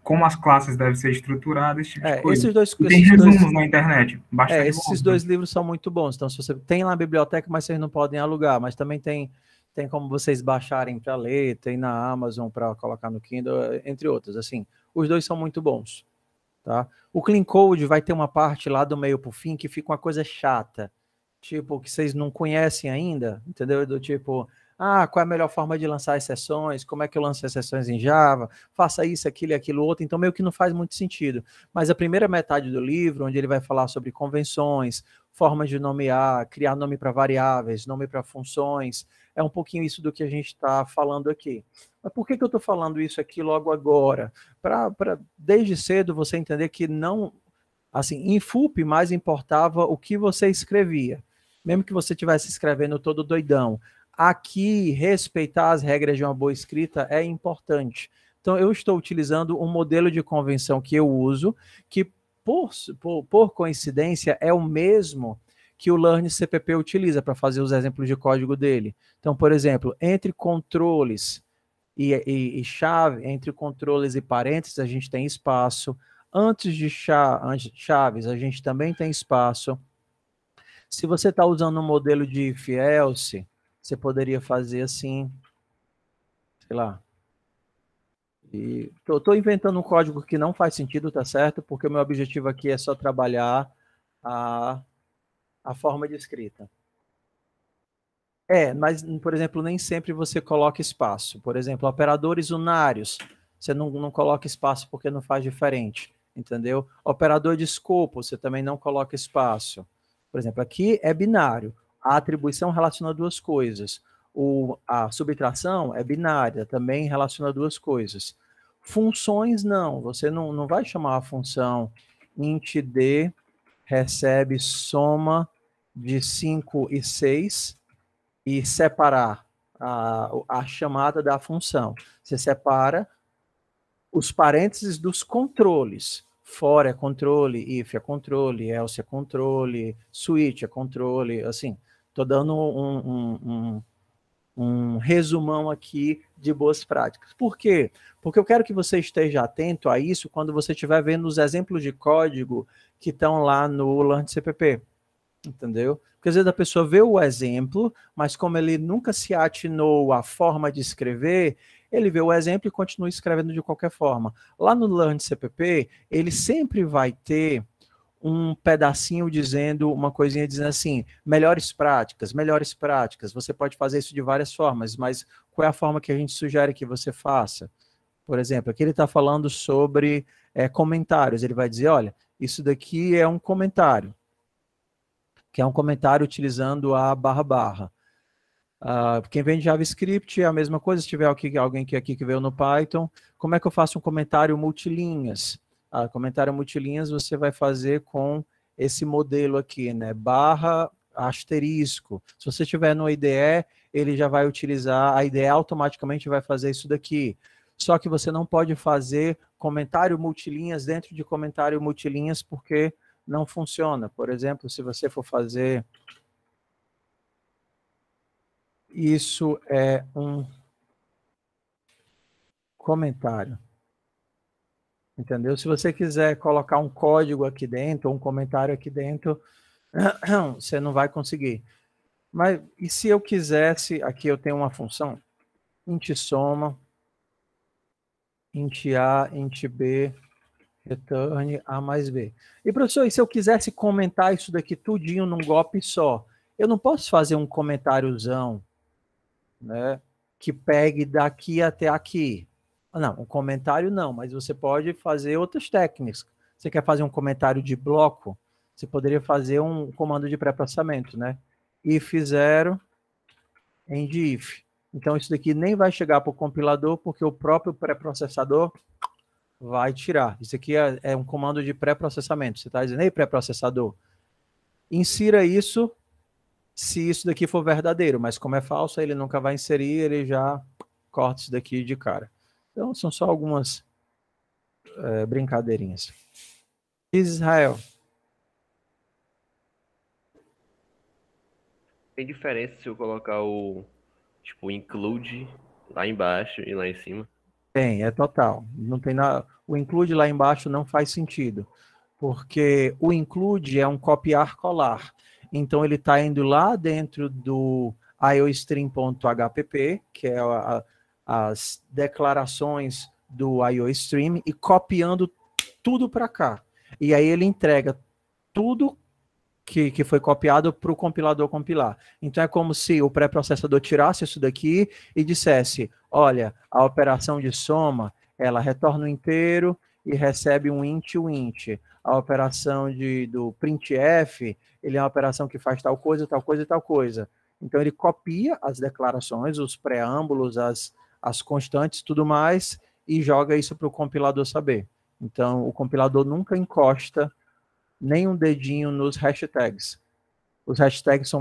como as classes devem ser estruturadas, esse tipo de coisa. Tem resumos na internet. Esses dois livros são muito bons. Então, se você tem lá na biblioteca, mas vocês não podem alugar, mas também tem como vocês baixarem para ler, tem na Amazon para colocar no Kindle, entre outros. Assim, os dois são muito bons. Tá? O Clean Code vai ter uma parte lá do meio para o fim que fica uma coisa chata, tipo, que vocês não conhecem ainda, entendeu? Do tipo, qual é a melhor forma de lançar as sessões, como é que eu lanço as sessões em Java, faça isso, aquilo e aquilo outro, então meio que não faz muito sentido. Mas a primeira metade do livro, onde ele vai falar sobre convenções, formas de nomear, criar nome para variáveis, nome para funções, é um pouquinho isso do que a gente está falando aqui. Mas por que eu estou falando isso aqui logo agora? Para desde cedo você entender que não, assim, em FUP mais importava o que você escrevia. Mesmo que você estivesse escrevendo todo doidão. Aqui, respeitar as regras de uma boa escrita é importante. Então, eu estou utilizando um modelo de convenção que eu uso, que, por coincidência, é o mesmo que o Learn CPP utiliza para fazer os exemplos de código dele. Então, por exemplo, entre controles e chave, entre controles e parênteses, a gente tem espaço. Antes de chaves, a gente também tem espaço. Se você está usando um modelo de if else, você poderia fazer assim, sei lá. E tô inventando um código que não faz sentido, tá certo? Porque o meu objetivo aqui é só trabalhar a forma de escrita. Mas, por exemplo, nem sempre você coloca espaço. Por exemplo, operadores unários, você não coloca espaço porque não faz diferente, entendeu? Operador de escopo, você também não coloca espaço. Por exemplo, aqui é binário. A atribuição relaciona duas coisas. A subtração é binária, também relaciona duas coisas. Funções, não. Você não vai chamar a função int d recebe soma de 5 e 6 e separar a chamada da função. Você separa os parênteses dos controles. For é controle, if é controle, else é controle, switch é controle, assim. Estou dando um resumão aqui de boas práticas. Por quê? Porque eu quero que você esteja atento a isso quando você estiver vendo os exemplos de código que estão lá no LearnCpp. Entendeu? Porque às vezes a pessoa vê o exemplo, mas como ele nunca se atinou à forma de escrever, ele vê o exemplo e continua escrevendo de qualquer forma. Lá no LearnCpp, ele sempre vai ter um pedacinho dizendo, uma coisinha dizendo assim, melhores práticas, você pode fazer isso de várias formas, mas qual é a forma que a gente sugere que você faça? Por exemplo, aqui ele está falando sobre comentários, ele vai dizer, olha, isso daqui é um comentário, que é um comentário utilizando a barra. Quem vem de JavaScript é a mesma coisa, se tiver alguém aqui que veio no Python, como é que eu faço um comentário multilinhas? Comentário multilinhas você vai fazer com esse modelo aqui, né? Barra asterisco. Se você tiver no IDE, ele já vai utilizar, a IDE automaticamente vai fazer isso daqui. Só que você não pode fazer comentário multilinhas dentro de comentário multilinhas, porque não funciona. Por exemplo, se você for fazer... Isso é um comentário. Entendeu? Se você quiser colocar um código aqui dentro, ou um comentário aqui dentro, você não vai conseguir. Mas, e se eu quisesse... Aqui eu tenho uma função, int soma, int a, int b, return a mais b. E, professor, e se eu quisesse comentar isso daqui tudinho num golpe só? Eu não posso fazer um comentáriozão, né, que pegue daqui até aqui. Não, um comentário não, mas você pode fazer outras técnicas. Você quer fazer um comentário de bloco? Você poderia fazer um comando de pré-processamento, né? If 0, end if. Então, isso daqui nem vai chegar para o compilador, porque o próprio pré-processador vai tirar. Isso aqui é um comando de pré-processamento. Você está dizendo, ei, pré-processador, insira isso se isso daqui for verdadeiro, mas como é falso, ele nunca vai inserir, ele já corta isso daqui de cara. Então, são só algumas brincadeirinhas. Israel. Tem diferença se eu colocar o, tipo, include lá embaixo e lá em cima? Tem, é total. Não tem nada. O include lá embaixo não faz sentido, porque o include é um copiar-colar. Então, ele está indo lá dentro do iostream.hpp, que é as declarações do IOStream, e copiando tudo para cá. E aí ele entrega tudo que foi copiado para o compilador compilar. Então é como se o pré-processador tirasse isso daqui e dissesse, olha, a operação de soma, ela retorna o inteiro e recebe um int, o int. A operação do printf, ele é uma operação que faz tal coisa, tal coisa e tal coisa. Então ele copia as declarações, os preâmbulos, as constantes, tudo mais, e joga isso para o compilador saber. Então o compilador nunca encosta nem um dedinho nos hashtags. Os hashtags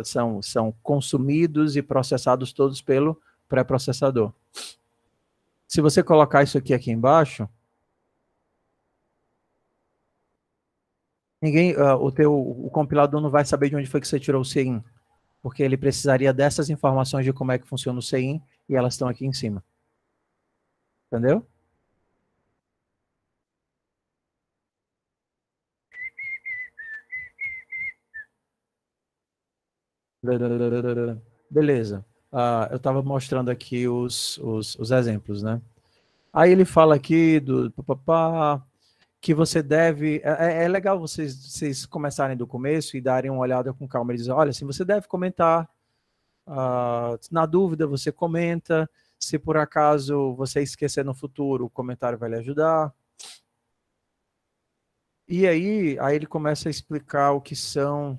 são consumidos e processados todos pelo pré-processador. Se você colocar isso aqui embaixo, o compilador não vai saber de onde foi que você tirou o CIN, porque ele precisaria dessas informações de como é que funciona o CIN, e elas estão aqui em cima. Entendeu? Beleza. Eu estava mostrando aqui os exemplos, né? Aí ele fala aqui do papapá, que você deve. É legal vocês começarem do começo e darem uma olhada com calma. Ele diz: olha, assim, você deve comentar. Na dúvida, você comenta. Se por acaso você esquecer no futuro, o comentário vai lhe ajudar. E aí ele começa a explicar o que são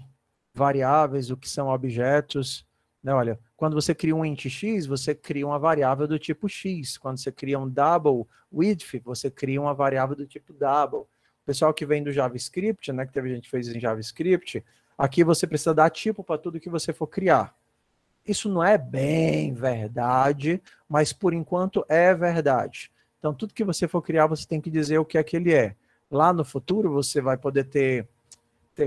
variáveis, o que são objetos. Né? Olha, quando você cria um int x, você cria uma variável do tipo x. Quando você cria um double width, você cria uma variável do tipo double. O pessoal que vem do JavaScript, né, que teve gente que fez em JavaScript, aqui você precisa dar tipo para tudo que você for criar. Isso não é bem verdade, mas por enquanto é verdade. Então, tudo que você for criar, você tem que dizer o que é que ele é. Lá no futuro, você vai poder ter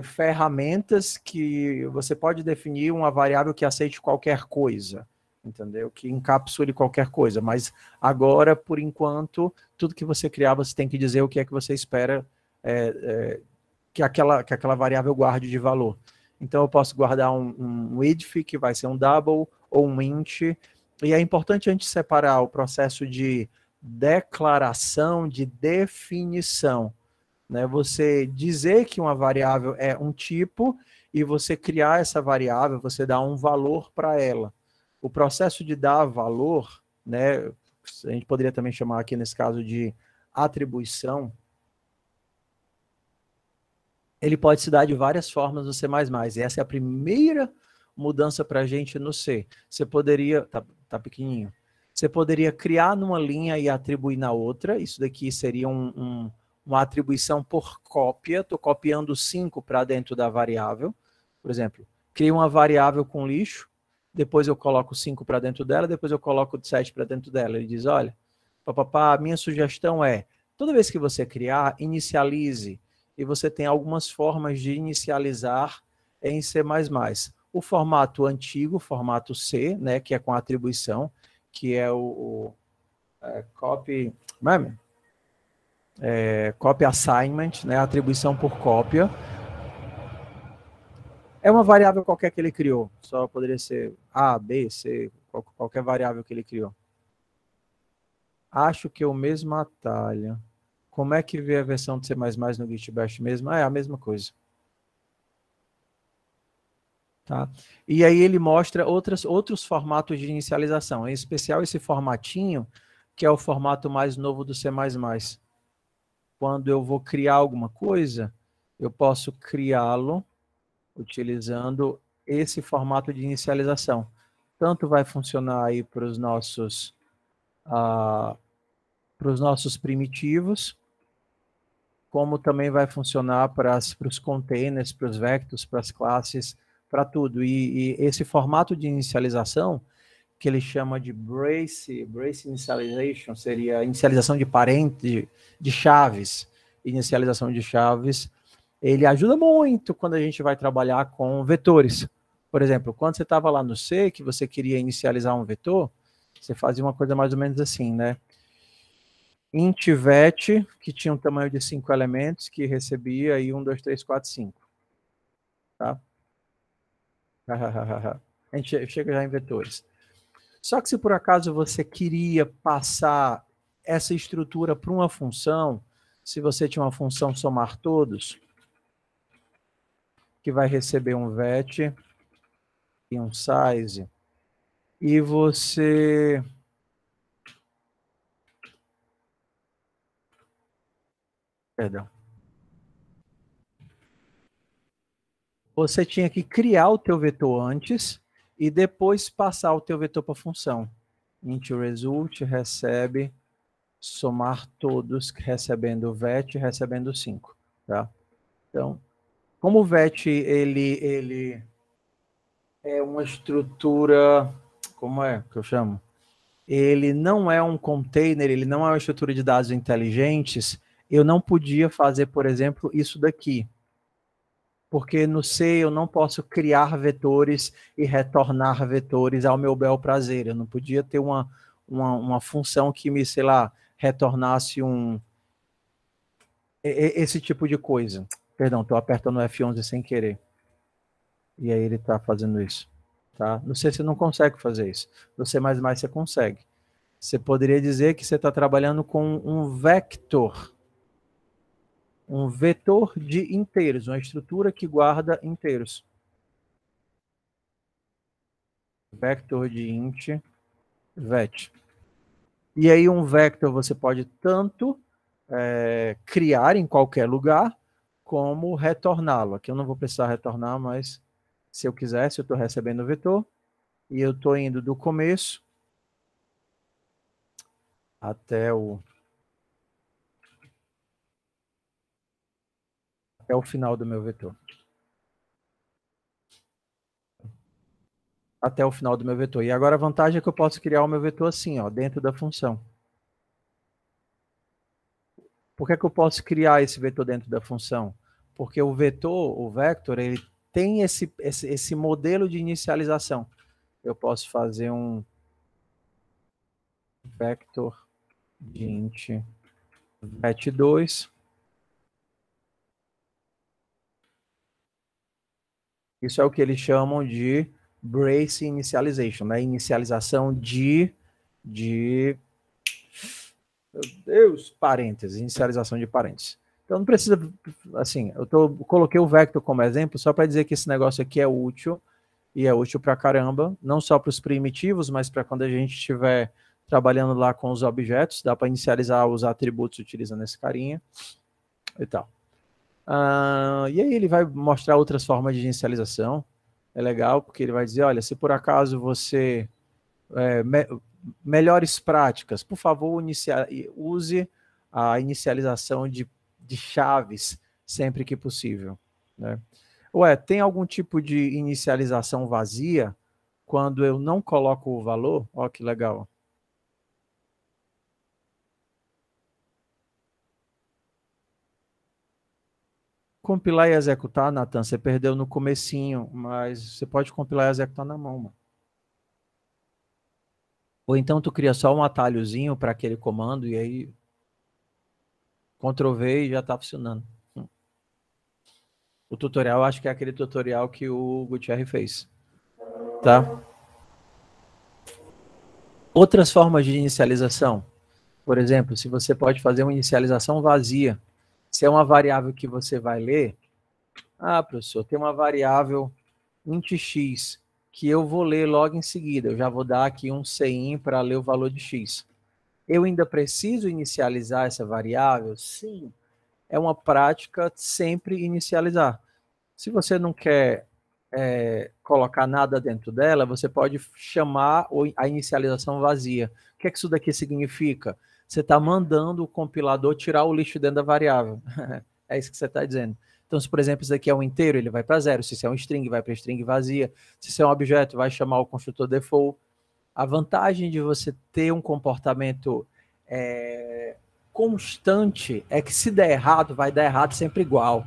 ferramentas que você pode definir uma variável que aceite qualquer coisa, entendeu? Que encapsule qualquer coisa. Mas agora, por enquanto, tudo que você criar, você tem que dizer o que é que você espera que aquela variável guarde de valor. Então, eu posso guardar um width, que vai ser um double, ou um int. E é importante a gente separar o processo de declaração de definição. Né? Você dizer que uma variável é um tipo e você criar essa variável, você dá um valor para ela. O processo de dar valor, né, a gente poderia também chamar aqui nesse caso de atribuição, ele pode se dar de várias formas no C++. E essa é a primeira mudança para a gente no C. Você poderia, tá pequenininho, você poderia criar numa linha e atribuir na outra. Isso daqui seria uma atribuição por cópia. Estou copiando 5 para dentro da variável. Por exemplo, crio uma variável com lixo, depois eu coloco 5 para dentro dela, depois eu coloco 7 para dentro dela. Ele diz, olha, a minha sugestão é, toda vez que você criar, inicialize. E você tem algumas formas de inicializar em C++. O formato antigo, formato C, né, que é com atribuição, que é o copy, copy assignment, né, atribuição por cópia. É uma variável qualquer que ele criou, só poderia ser A, B, C, qualquer variável que ele criou. Acho que é o mesmo atalho. Como é que vê a versão de C++ no Git Bash mesmo? É a mesma coisa. Tá? E aí ele mostra outros formatos de inicialização, em especial esse formatinho, que é o formato mais novo do C++. Quando eu vou criar alguma coisa, eu posso criá-lo utilizando esse formato de inicialização. Tanto vai funcionar aí para os nossos primitivos, como também vai funcionar para os containers, para os vectors, para as classes, para tudo. E esse formato de inicialização, que ele chama de brace initialization, seria inicialização de parente, de chaves, inicialização de chaves, ele ajuda muito quando a gente vai trabalhar com vetores. Por exemplo, quando você estava lá no C, que você queria inicializar um vetor, você fazia uma coisa mais ou menos assim, né? Int vet, que tinha um tamanho de 5 elementos, que recebia aí 1, 2, 3, 4, 5. Tá? A gente chega já em vetores. Só que se por acaso você queria passar essa estrutura para uma função, se você tinha uma função somar todos, que vai receber um vet e um size, e você... Perdão. Você tinha que criar o teu vetor antes e depois passar o teu vetor para a função. Int result recebe somar todos, recebendo o vet, recebendo 5. Tá? Então, como o vet ele é uma estrutura, como é que eu chamo? Ele não é um container, ele não é uma estrutura de dados inteligentes, eu não podia fazer, por exemplo, isso daqui. Porque no C eu não posso criar vetores e retornar vetores ao meu bel prazer. Eu não podia ter uma função que me, sei lá, retornasse esse tipo de coisa. Perdão, estou apertando o F11 sem querer. E aí ele está fazendo isso. Tá? No C você não consegue fazer isso. No C++ você consegue. Você poderia dizer que você está trabalhando com um vector. Um vetor de inteiros, uma estrutura que guarda inteiros. Vector de int, vet. E aí um vector você pode tanto criar em qualquer lugar, como retorná-lo. Aqui eu não vou precisar retornar, mas se eu quisesse, eu estou recebendo o vetor, e eu estou indo do começo até o final do meu vetor. Até o final do meu vetor. E agora a vantagem é que eu posso criar o meu vetor assim, ó, dentro da função. Por que eu posso criar esse vetor dentro da função? Porque o vetor, o vector, ele tem esse modelo de inicialização. Eu posso fazer um vector de int vet2. Isso é o que eles chamam de brace initialization, né? Inicialização de meu Deus, parênteses, inicialização de parênteses. Então não precisa, assim, coloquei o vector como exemplo só para dizer que esse negócio aqui é útil, e é útil para caramba, não só para os primitivos, mas para quando a gente estiver trabalhando lá com os objetos, dá para inicializar os atributos utilizando esse carinha e tal. E aí ele vai mostrar outras formas de inicialização. É legal, porque ele vai dizer, olha, se por acaso você... melhores práticas, por favor, use a inicialização de chaves sempre que possível, né? Ué, tem algum tipo de inicialização vazia quando eu não coloco o valor? Ó, que legal. Compilar e executar, Nathan, você perdeu no comecinho, mas você pode compilar e executar na mão, mano. Ou então tu cria só um atalhozinho para aquele comando e aí Ctrl+V e já está funcionando. O tutorial, acho que é aquele tutorial que o Gutierrez fez. Tá? Outras formas de inicialização. Por exemplo, se você pode fazer uma inicialização vazia. Se é uma variável que você vai ler, professor, tem uma variável int x que eu vou ler logo em seguida. Eu já vou dar aqui um cin para ler o valor de x. Eu ainda preciso inicializar essa variável? Sim. É uma prática sempre inicializar. Se você não quer colocar nada dentro dela, você pode chamar a inicialização vazia. O que é que isso daqui significa? Você está mandando o compilador tirar o lixo dentro da variável. É isso que você está dizendo. Então, se, por exemplo, isso aqui é um inteiro, ele vai para zero. Se isso é um string, vai para string vazia. Se isso é um objeto, vai chamar o construtor default. A vantagem de você ter um comportamento constante é que se der errado, vai dar errado sempre igual.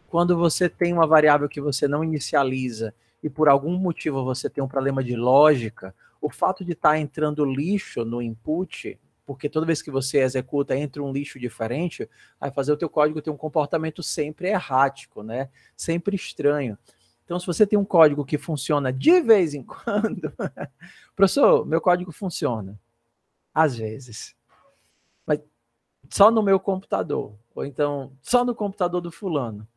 Quando você tem uma variável que você não inicializa e por algum motivo você tem um problema de lógica, o fato de estar entrando lixo no input, porque toda vez que você executa entra um lixo diferente, vai fazer o teu código ter um comportamento sempre errático, né? Sempre estranho. Então, se você tem um código que funciona de vez em quando, professor, meu código funciona. Às vezes. Mas só no meu computador. Ou então, só no computador do fulano.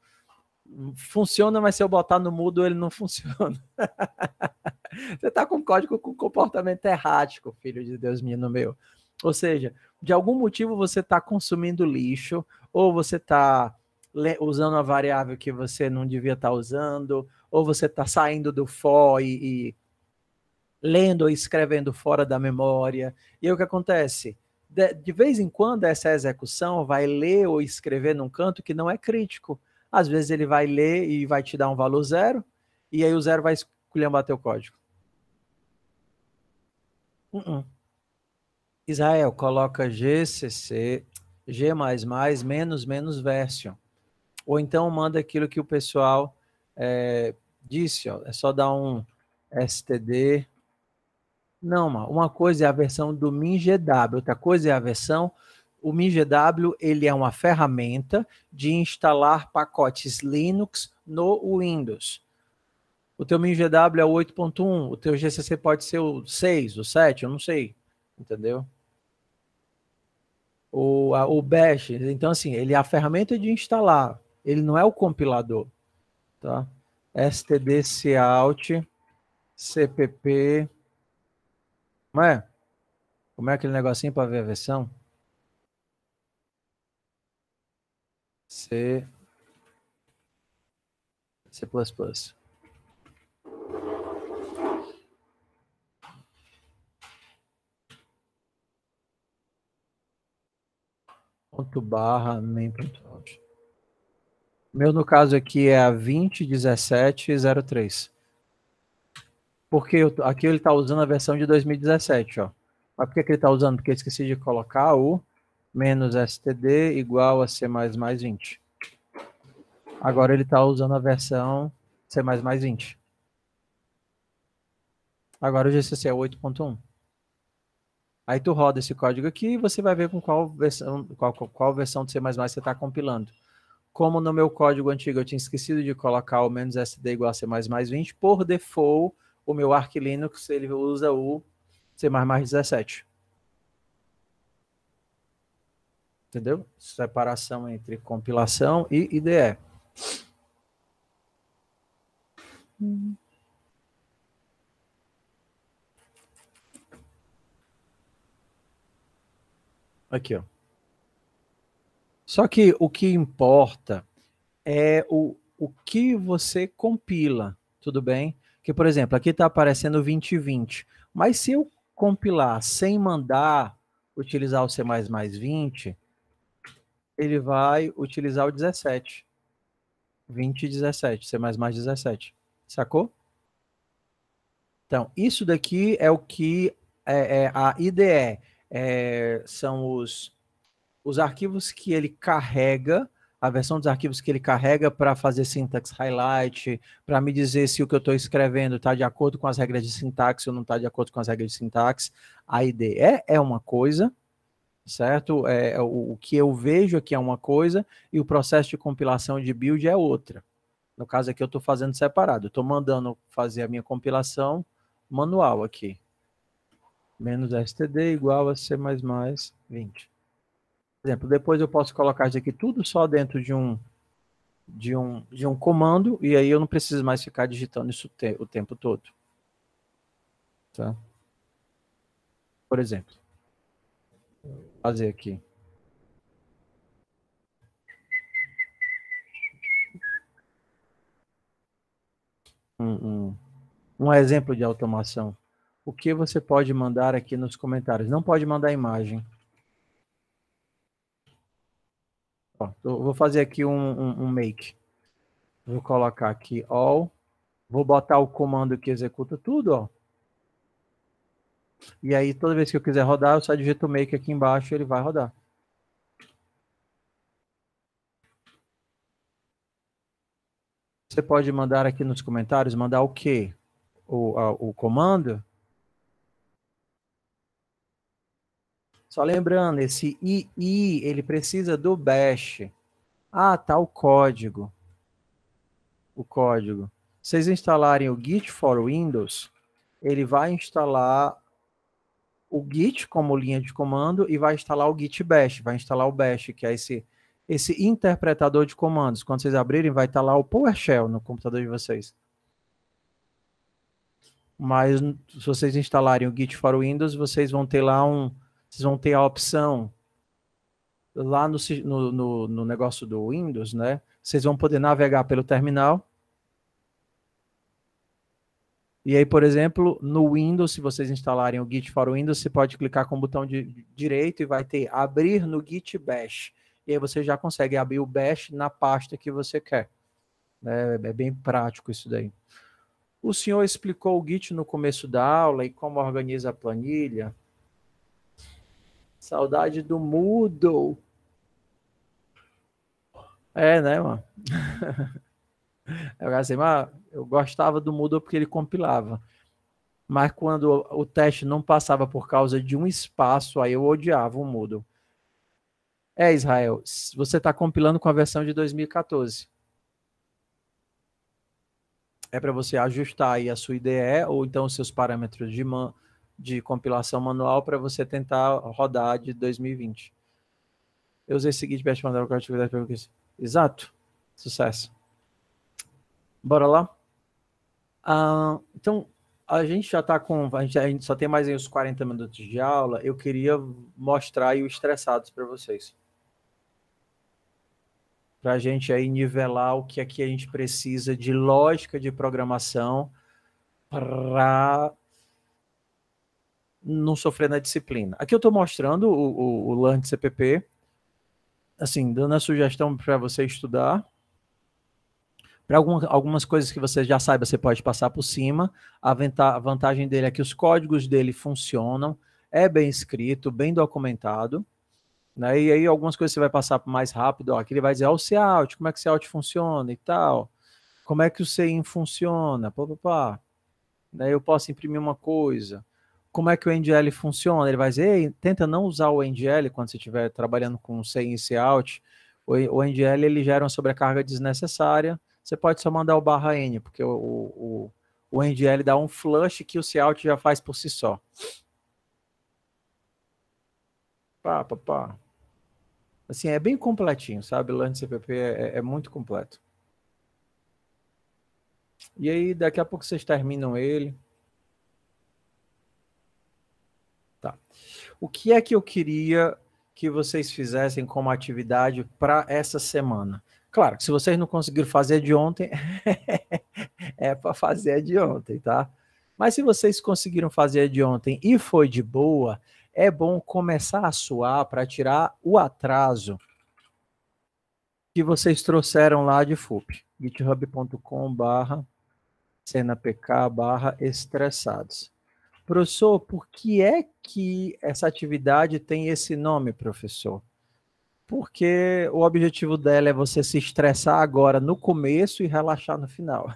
Funciona, mas se eu botar no mudo, ele não funciona. Você está com código com comportamento errático, filho de Deus, menino meu. Ou seja, de algum motivo você está consumindo lixo, ou você está usando uma variável que você não devia estar usando, ou você está saindo do for e lendo ou escrevendo fora da memória. E aí o que acontece? De vez em quando essa execução vai ler ou escrever num canto que não é crítico. Às vezes ele vai ler e vai te dar um valor zero, e aí o zero vai esculhambar teu código. Israel, coloca gcc, g++, menos version. Ou então manda aquilo que o pessoal disse, ó, é só dar um std. Não, uma coisa é a versão do MinGW, outra coisa é a versão... O MinGW, ele é uma ferramenta de instalar pacotes Linux no Windows. O teu MinGW é o 8.1, o teu GCC pode ser o 6, o 7, eu não sei, entendeu? O Bash, então assim, ele é a ferramenta de instalar, ele não é o compilador, tá? stdcout cpp, como é? Como é aquele negocinho para ver a versão? C++. ./main.out. Meu, no caso aqui, é a 201703. Porque aqui ele está usando a versão de 2017, ó. Mas por que ele está usando? Porque eu esqueci de colocar o -std igual a C++20. Agora ele está usando a versão C++20. Agora o GCC é 8.1. Aí tu roda esse código aqui e você vai ver com qual versão do C++ você está compilando. Como no meu código antigo eu tinha esquecido de colocar o -std igual a C++20, por default, o meu Arch Linux ele usa o C++17. Entendeu? Separação entre compilação e IDE. Aqui, ó. Só que o que importa é o que você compila, tudo bem? Que, por exemplo, aqui está aparecendo 2020, mas se eu compilar sem mandar utilizar o C++20, ele vai utilizar o 17. 20 e 17, C++17. Sacou? Então, isso daqui é o que é a IDE. São os arquivos que ele carrega, a versão dos arquivos que ele carrega para fazer syntax highlight, para me dizer se o que eu estou escrevendo está de acordo com as regras de sintaxe ou não está de acordo com as regras de sintaxe. A IDE é uma coisa, certo? O que eu vejo aqui é uma coisa e o processo de compilação de build é outra. No caso aqui eu estou fazendo separado, estou mandando fazer a minha compilação manual aqui. -std igual a C++20. Por exemplo, depois eu posso colocar isso aqui tudo só dentro de um comando, e aí eu não preciso mais ficar digitando isso o tempo todo. Tá? Por exemplo, vou fazer aqui. Um exemplo de automação. O que você pode mandar aqui nos comentários? Não pode mandar imagem. Ó, eu vou fazer aqui um make. Vou colocar aqui all. Vou botar o comando que executa tudo, ó. E aí, toda vez que eu quiser rodar, eu só digito make aqui embaixo e ele vai rodar. Você pode mandar aqui nos comentários, mandar o quê? O comando? Só lembrando, esse II, ele precisa do bash. Ah, tá o código. O código. Se vocês instalarem o Git for Windows, ele vai instalar o Git como linha de comando e vai instalar o Git Bash, vai instalar o Bash, que é esse interpretador de comandos. Quando vocês abrirem, vai estar lá o PowerShell no computador de vocês. Mas se vocês instalarem o Git for Windows, vocês vão ter lá vocês vão ter a opção lá no negócio do Windows, né? Vocês vão poder navegar pelo terminal. E aí, por exemplo, no Windows, se vocês instalarem o Git for Windows, você pode clicar com o botão direito e vai ter abrir no Git Bash. E aí você já consegue abrir o Bash na pasta que você quer. É bem prático isso daí. O senhor explicou o Git no começo da aula e como organiza a planilha. Saudade do Moodle. Né, mano? Eu gostava do Moodle porque ele compilava. Mas quando o teste não passava por causa de um espaço, aí eu odiava o Moodle. Israel, você está compilando com a versão de 2014. é para você ajustar aí a sua IDE ou então os seus parâmetros de compilação manual para você tentar rodar de 2020. Eu usei o seguinte para mandar a atividade para você. Exato. Sucesso. Bora lá? Então, a gente já está com... A gente só tem mais aí uns 40 minutos de aula. Eu queria mostrar aí o estressados para vocês. Para a gente aí nivelar o que aqui a gente precisa de lógica de programação para não sofrer na disciplina. Aqui eu estou mostrando o Learn CPP, assim, dando a sugestão para você estudar. Para algumas coisas que você já saiba, você pode passar por cima. A vantagem dele é que os códigos dele funcionam, é bem escrito, bem documentado. Né? E aí algumas coisas você vai passar mais rápido. Ó, aqui ele vai dizer, ó, o cout, como é que o cout funciona e tal. Como é que o CIN funciona, pá. Daí eu posso imprimir uma coisa. Como é que o NGL funciona? Ele vai dizer, ei, tenta não usar o NGL quando você estiver trabalhando com o CIN e cout. O NGL ele gera uma sobrecarga desnecessária. Você pode só mandar o /N, porque o NGL dá um flush que o cout já faz por si só. Pá. Assim, é bem completinho, sabe? O Learn CPP é muito completo. E aí, daqui a pouco vocês terminam ele. Tá. O que é que eu queria que vocês fizessem como atividade para essa semana? Claro, se vocês não conseguiram fazer de ontem, é para fazer de ontem, tá? Mas se vocês conseguiram fazer de ontem e foi de boa, é bom começar a suar para tirar o atraso que vocês trouxeram lá de FUP. github.com/cenapk/estressados. Professor, por que é que essa atividade tem esse nome, professor? Porque o objetivo dela é você se estressar agora no começo e relaxar no final.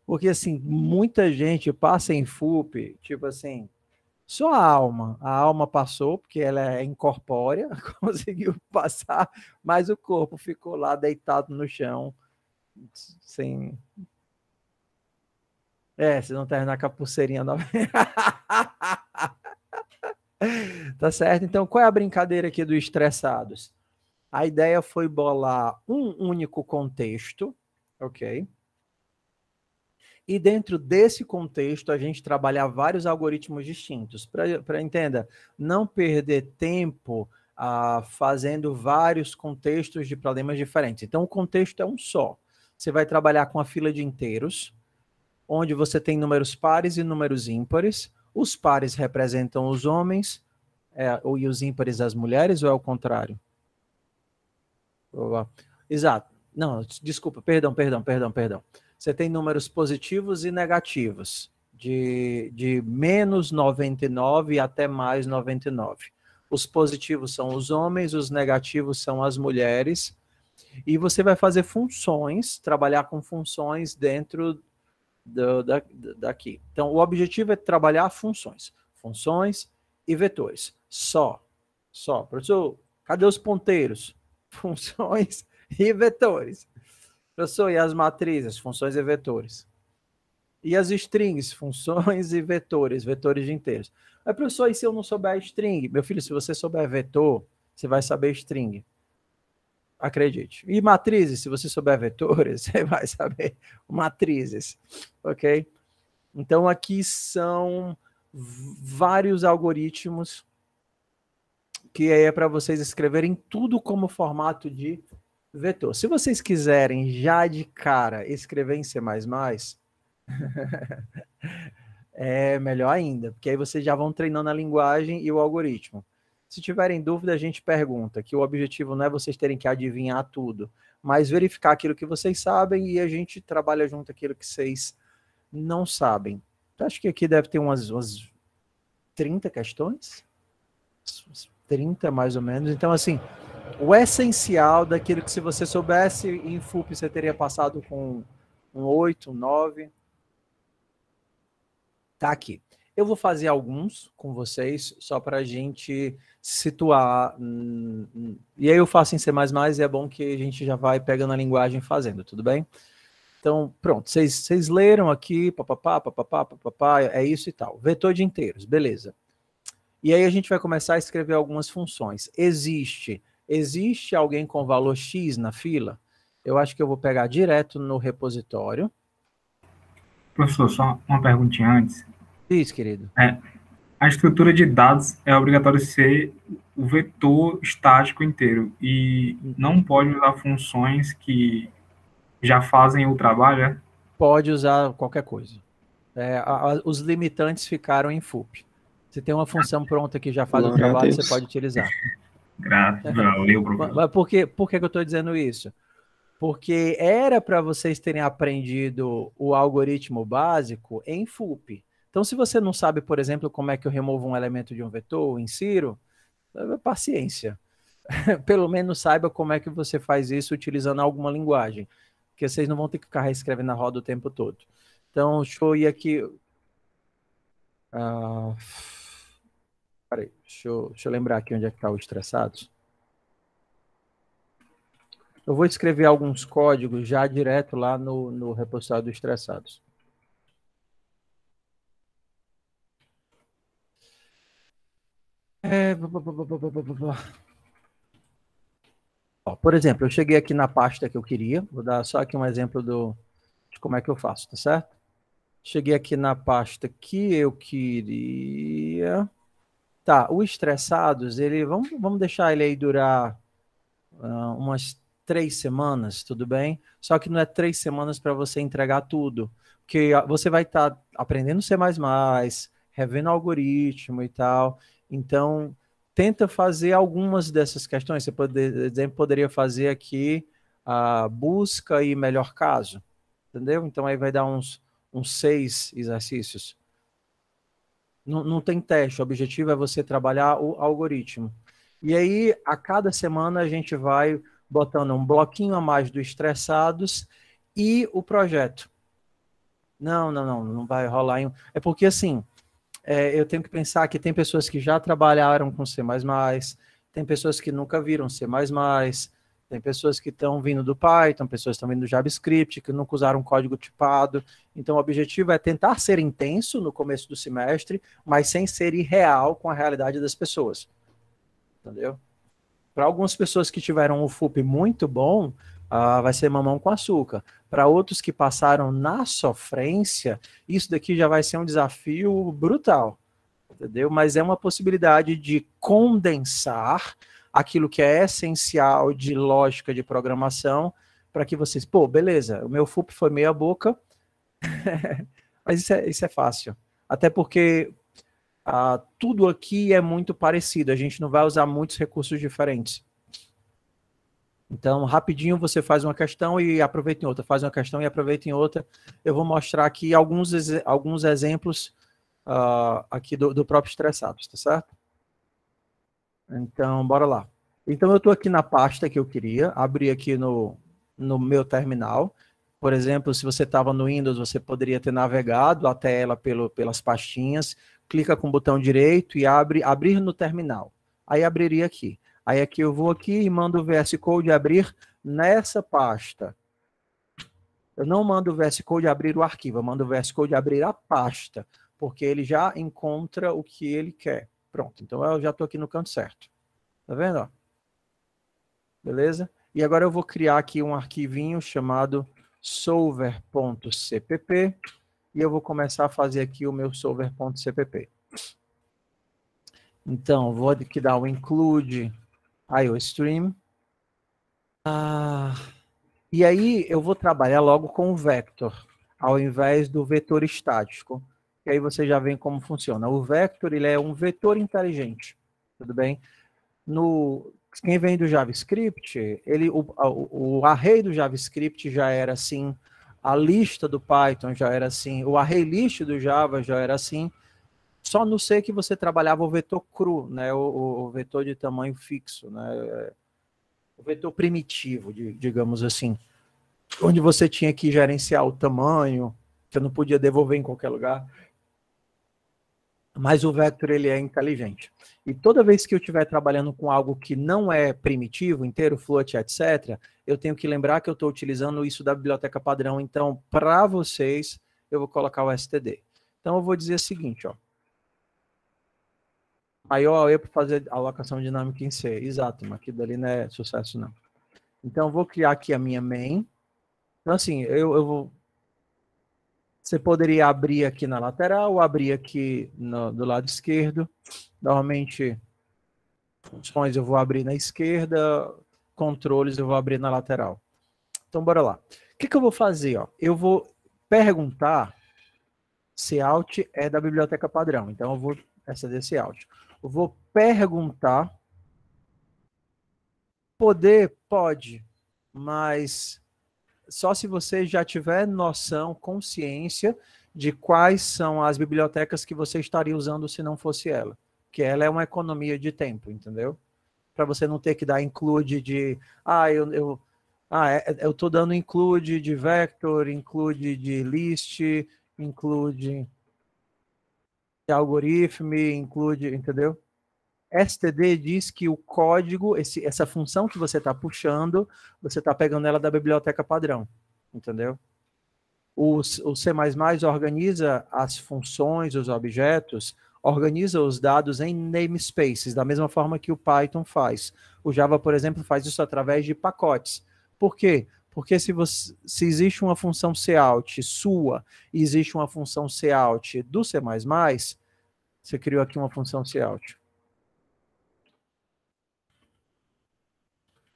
Porque, assim, muita gente passa em FUP, tipo assim, só a alma passou, porque ela é incorpórea, conseguiu passar, mas o corpo ficou lá deitado no chão, sem... se não terminar com a pulseirinha nova. Tá certo? Então, qual é a brincadeira aqui do estressados? A ideia foi bolar um único contexto, ok? E dentro desse contexto, a gente trabalhar vários algoritmos distintos. Para entenda, não perder tempo fazendo vários contextos de problemas diferentes. Então, o contexto é um só. Você vai trabalhar com a fila de inteiros, onde você tem números pares e números ímpares. Os pares representam os homens, e os ímpares as mulheres, ou é o contrário? Exato. Não, desculpa, perdão. Você tem números positivos e negativos, de menos 99 até mais 99. Os positivos são os homens, os negativos são as mulheres, e você vai fazer funções, trabalhar com funções dentro daqui. Então, o objetivo é trabalhar funções e vetores. Só. Professor, cadê os ponteiros? Funções e vetores. Professor, e as matrizes? Funções e vetores. E as strings? Funções e vetores de inteiros. Mas, professor, e se eu não souber string? Meu filho, se você souber vetor, você vai saber string. Acredite. E matrizes, se você souber vetores, você vai saber matrizes, ok? Então, aqui são vários algoritmos que é para vocês escreverem tudo como formato de vetor. Se vocês quiserem já de cara escrever em C++, é melhor ainda, porque aí vocês já vão treinando a linguagem e o algoritmo. Se tiverem dúvida, a gente pergunta, que o objetivo não é vocês terem que adivinhar tudo, mas verificar aquilo que vocês sabem e a gente trabalha junto aquilo que vocês não sabem. Eu acho que aqui deve ter umas 30 questões? 30 mais ou menos. Então, assim, o essencial daquilo que se você soubesse em FUP, você teria passado com um 8, um 9. Tá aqui. Eu vou fazer alguns com vocês, só para a gente situar. E aí eu faço em C++, e é bom que a gente já vai pegando a linguagem fazendo, tudo bem? Então, pronto, vocês leram aqui, papapá, é isso e tal. Vetor de inteiros, beleza. E aí a gente vai começar a escrever algumas funções. Existe alguém com valor X na fila? Eu acho que eu vou pegar direto no repositório. Professor, só uma perguntinha antes. Isso, querido. A estrutura de dados é obrigatório ser o vetor estático inteiro e não pode usar funções que já fazem o trabalho, é? Pode usar qualquer coisa. Os limitantes ficaram em FUP. Se tem uma função pronta que já faz o trabalho, você pode utilizar. Graças, valeu, professor. Mas por que eu estou dizendo isso? Porque era para vocês terem aprendido o algoritmo básico em FUP. Então, se você não sabe, por exemplo, como é que eu removo um elemento de um vetor, insiro, paciência. Pelo menos saiba como é que você faz isso utilizando alguma linguagem. Porque vocês não vão ter que ficar reescrevendo na roda o tempo todo. Então, deixa eu ir aqui. Peraí, deixa eu lembrar aqui onde é que está o estressados. Eu vou escrever alguns códigos já direto lá no repositório do estressados. Por exemplo, eu cheguei aqui na pasta que eu queria. Vou dar só aqui um exemplo de como é que eu faço, tá certo? Cheguei aqui na pasta que eu queria. Tá, o estressados, vamos deixar ele aí durar umas 3 semanas, tudo bem? Só que não é 3 semanas para você entregar tudo. Porque você vai estar aprendendo C++, revendo algoritmo e tal. Então, tenta fazer algumas dessas questões. Você, por exemplo, poderia fazer aqui a busca e melhor caso. Entendeu? Então, aí vai dar uns 6 exercícios. Não tem teste, o objetivo é você trabalhar o algoritmo. E aí, a cada semana, a gente vai botando um bloquinho a mais do estressados e o projeto. Não vai rolar. É porque, assim, eu tenho que pensar que tem pessoas que já trabalharam com C++, tem pessoas que nunca viram C++, tem pessoas que estão vindo do Python, pessoas que estão vindo do JavaScript, que nunca usaram código tipado. Então, o objetivo é tentar ser intenso no começo do semestre, mas sem ser irreal com a realidade das pessoas. Entendeu? Para algumas pessoas que tiveram um FUP muito bom, vai ser mamão com açúcar. Para outros que passaram na sofrência, isso daqui já vai ser um desafio brutal. Entendeu? Mas é uma possibilidade de condensar aquilo que é essencial de lógica de programação, para que vocês, beleza, o meu FUP foi meia boca, mas isso é fácil. Até porque tudo aqui é muito parecido, a gente não vai usar muitos recursos diferentes. Então, rapidinho você faz uma questão e aproveita em outra, faz uma questão e aproveita em outra. Eu vou mostrar aqui alguns exemplos aqui do próprio estressados, tá certo? Então, bora lá. Então, eu estou aqui na pasta que eu queria, abri aqui no meu terminal. Por exemplo, se você estava no Windows, você poderia ter navegado até ela pelas pastinhas, clica com o botão direito e abrir no terminal. Aí abriria aqui. Aí aqui eu vou aqui e mando o VS Code abrir nessa pasta. Eu não mando o VS Code abrir o arquivo, eu mando o VS Code abrir a pasta, porque ele já encontra o que ele quer. Pronto, então eu já estou aqui no canto certo. Tá vendo? Ó? Beleza? E agora eu vou criar aqui um arquivinho chamado solver.cpp e eu vou começar a fazer aqui o meu solver.cpp. Então, vou aqui dar um include IOStream. E aí eu vou trabalhar logo com o vector, ao invés do vetor estático. E aí você já vê como funciona. O vector, ele é um vetor inteligente, tudo bem? Quem vem do JavaScript, o array do JavaScript já era assim, a lista do Python já era assim, o array list do Java já era assim, só no C que você trabalhava o vetor cru, né? O vetor de tamanho fixo, né? O vetor primitivo, digamos assim, onde você tinha que gerenciar o tamanho, você não podia devolver em qualquer lugar. mas o vector ele é inteligente. E toda vez que eu estiver trabalhando com algo que não é primitivo, inteiro, float, etc., eu tenho que lembrar que eu estou utilizando isso da biblioteca padrão. Então, para vocês, eu vou colocar o std. Então, eu vou dizer o seguinte, ó. Maior para fazer alocação dinâmica em C. Exato, mas aquilo dali não é sucesso, não. Então, eu vou criar aqui a minha main. Então, assim, eu vou... Você poderia abrir aqui na lateral, abrir aqui do lado esquerdo. Normalmente, funções eu vou abrir na esquerda, controles eu vou abrir na lateral. Então, bora lá. O que eu vou fazer? Ó? Eu vou perguntar se out é da biblioteca padrão. Então, eu vou aceder se out. Eu vou perguntar. Poder, pode, mas só se você já tiver noção, consciência de quais são as bibliotecas que você estaria usando se não fosse ela. Que ela é uma economia de tempo, entendeu? Para você não ter que dar include de... eu estou dando include de vector, include de list, include de algoritmo, include, entendeu? std diz que o código, essa função que você está puxando, você está pegando ela da biblioteca padrão, entendeu? O C++ organiza as funções, os objetos, organiza os dados em namespaces, da mesma forma que o Python faz. O Java, por exemplo, faz isso através de pacotes. Por quê? Porque se existe uma função cout sua e existe uma função cout do C++, você criou aqui uma função cout.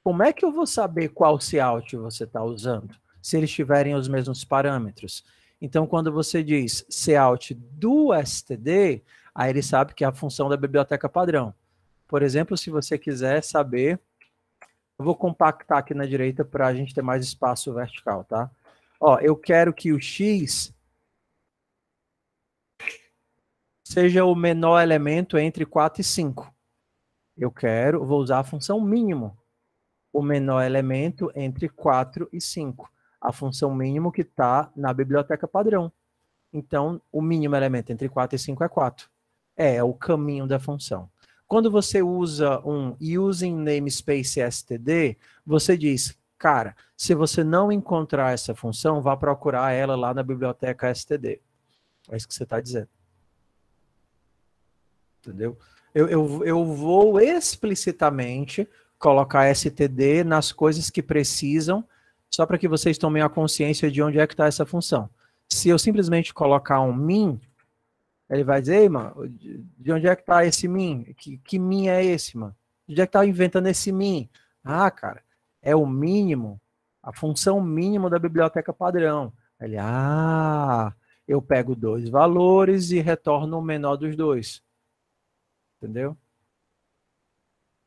Como é que eu vou saber qual cout você está usando? Se eles tiverem os mesmos parâmetros. Então, quando você diz cout do std, aí ele sabe que é a função da biblioteca padrão. Por exemplo, se você quiser saber, eu vou compactar aqui na direita para a gente ter mais espaço vertical, tá? Ó, eu quero que o x seja o menor elemento entre 4 e 5. Vou usar a função mínimo. O menor elemento entre 4 e 5. A função mínimo que está na biblioteca padrão. Então, o mínimo elemento entre 4 e 5 é 4. É o caminho da função. Quando você usa um using namespace std, você diz, cara, se você não encontrar essa função, vá procurar ela lá na biblioteca std. É isso que você está dizendo. Entendeu? Eu vou explicitamente colocar std nas coisas que precisam, só para que vocês tomem a consciência de onde é que está essa função. Se eu simplesmente colocar um min, ele vai dizer, ei, mano, de onde é que está esse min? Que min é esse, mano? De onde é que está inventando esse min? Ah, cara, é o mínimo, a função mínimo da biblioteca padrão. Ele, eu pego 2 valores e retorno o menor dos 2. Entendeu?